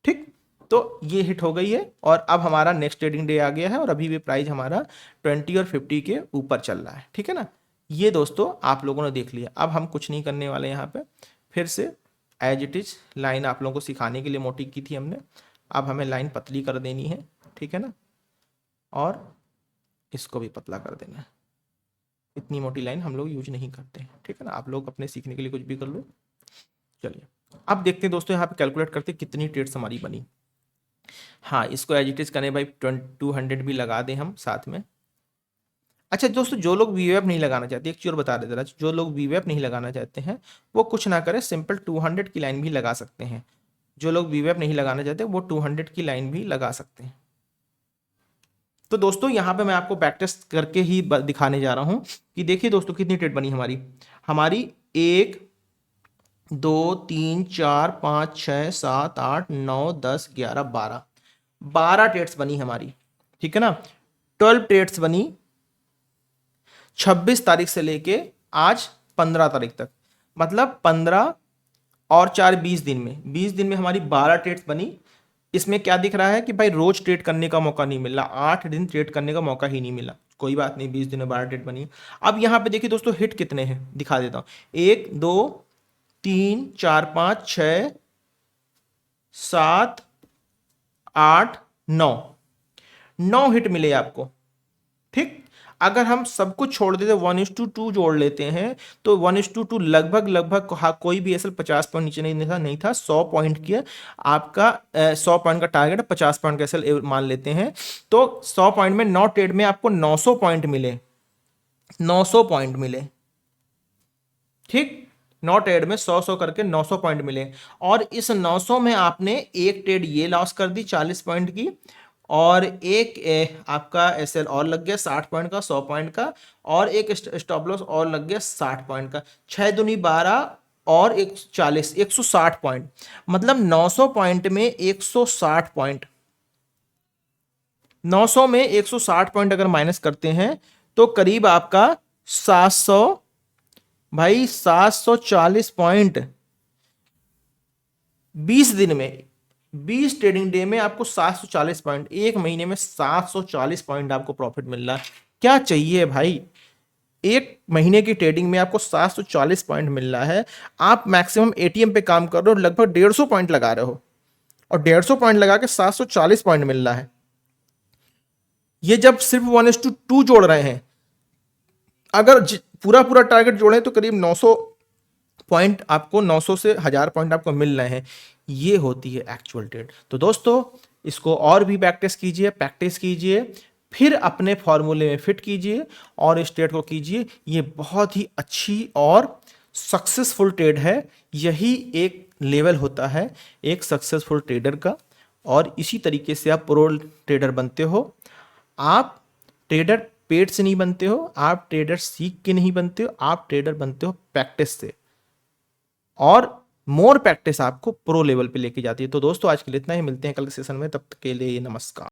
ठीक। तो ये हिट हो गई है और अब हमारा नेक्स्ट ट्रेडिंग डे आ गया है और अभी भी प्राइस हमारा 20 और 50 के ऊपर चल रहा है, ठीक है ना। ये दोस्तों आप लोगों ने देख लिया। अब हम कुछ नहीं करने वाले यहाँ पे, फिर से एज इट इज लाइन आप लोगों को सिखाने के लिए मोटी की थी हमने, अब हमें लाइन पतली कर देनी है, ठीक है ना, और इसको भी पतला कर देना है। इतनी मोटी लाइन हम लोग यूज नहीं करते हैं, ठीक है ना। आप लोग अपने सीखने के लिए कुछ भी कर लो। चलिए अब देखते हैं दोस्तों, यहाँ पे कैलकुलेट करते हैं कितनी ट्रेड्स हमारी बनी। हाँ, इसको एज इट इज करें भाई, 200 भी लगा दें हम साथ में। अच्छा दोस्तों, जो लोग वीवेप नहीं लगाना चाहते, एक चीज और बता देते हैं, जो लोग वीवेप नहीं लगाना चाहते हैं वो कुछ ना करें, सिंपल 200 की लाइन भी लगा सकते हैं। जो लोग वीवेप नहीं लगाना चाहते वो 200 की लाइन भी लगा सकते हैं। तो दोस्तों यहाँ पे मैं आपको बैक टेस्ट करके ही दिखाने जा रहा हूँ कि देखिए दोस्तों कितनी ट्रेड बनी हमारी। हमारी 1 2 3 4 5 6 7 8 9 10 11 12 ट्रेड्स बनी हमारी, ठीक है ना। 12 ट्रेड्स बनी 26 तारीख से लेके आज 15 तारीख तक, मतलब 15 और 4 20 दिन में, 20 दिन में हमारी 12 ट्रेड्स बनी। इसमें क्या दिख रहा है कि भाई रोज ट्रेड करने का मौका नहीं मिला, 8 दिन ट्रेड करने का मौका ही नहीं मिला। कोई बात नहीं, 20 दिन में 12 ट्रेड बनी। अब यहाँ पे देखिए दोस्तों हिट कितने हैं दिखा देता हूं, 1 2 3 4 5 6 7 8 9 हिट मिले आपको, ठीक। अगर हम सब कुछ छोड़ देते 1:2 जोड़ लेते हैं तो 1:2 लगभग हाँ, कोई भी ऐसा 50 पॉइंट नीचे नहीं था 100 पॉइंट की आपका 100 पॉइंट का टारगेट, 50 पॉइंट का ऐसा मान लेते हैं। तो 100 पॉइंट में 9 ट्रेड में आपको 900 पॉइंट मिले, 900 पॉइंट मिले, ठीक। 9 ट्रेड में 100 करके 900 पॉइंट मिले। और इस 900 में आपने एक ट्रेड ये लॉस कर दी 40 पॉइंट की, और एक आपका एसएल और लग गया 60 पॉइंट का, 100 पॉइंट का, और एक स्टॉप लॉस और लग गया 60 पॉइंट का। 6 दूनी 12 और 140, 160 पॉइंट, मतलब 900 पॉइंट में 160 पॉइंट, 900 में 160 पॉइंट अगर माइनस करते हैं तो करीब आपका 700, भाई 740 पॉइंट 20 दिन में, 20 ट्रेडिंग डे में आपको 740 पॉइंट, एक महीने में 740 पॉइंट आपको प्रॉफिट मिल रहा है। क्या चाहिए भाई, एक महीने की ट्रेडिंग में आपको 740 पॉइंट मिल रहा है। आप मैक्सिमम एटीएम पे काम कर रहे हो, लगभग 150 पॉइंट लगा रहे हो, और 150 पॉइंट लगा के 740 पॉइंट मिल रहा है। ये जब सिर्फ 1:2 जोड़ रहे हैं, अगर पूरा पूरा टारगेट जोड़े तो करीब 900 पॉइंट आपको, 900 से 1000 पॉइंट आपको मिल रहे हैं। ये होती है एक्चुअल ट्रेड। तो दोस्तों इसको और भी प्रैक्टिस कीजिए, फिर अपने फॉर्मूले में फिट कीजिए और इस ट्रेड को कीजिए। ये बहुत ही अच्छी और सक्सेसफुल ट्रेड है। यही एक लेवल होता है एक सक्सेसफुल ट्रेडर का, और इसी तरीके से आप प्रो ट्रेडर बनते हो। आप ट्रेडर पेट से नहीं बनते हो, आप ट्रेडर सीख के नहीं बनते हो, आप ट्रेडर बनते हो प्रैक्टिस से, और मोर प्रैक्टिस आपको प्रो लेवल पे लेके जाती है। तो दोस्तों आज के लिए इतना ही, मिलते हैं कल के सेशन में, तब तक के लिए नमस्कार।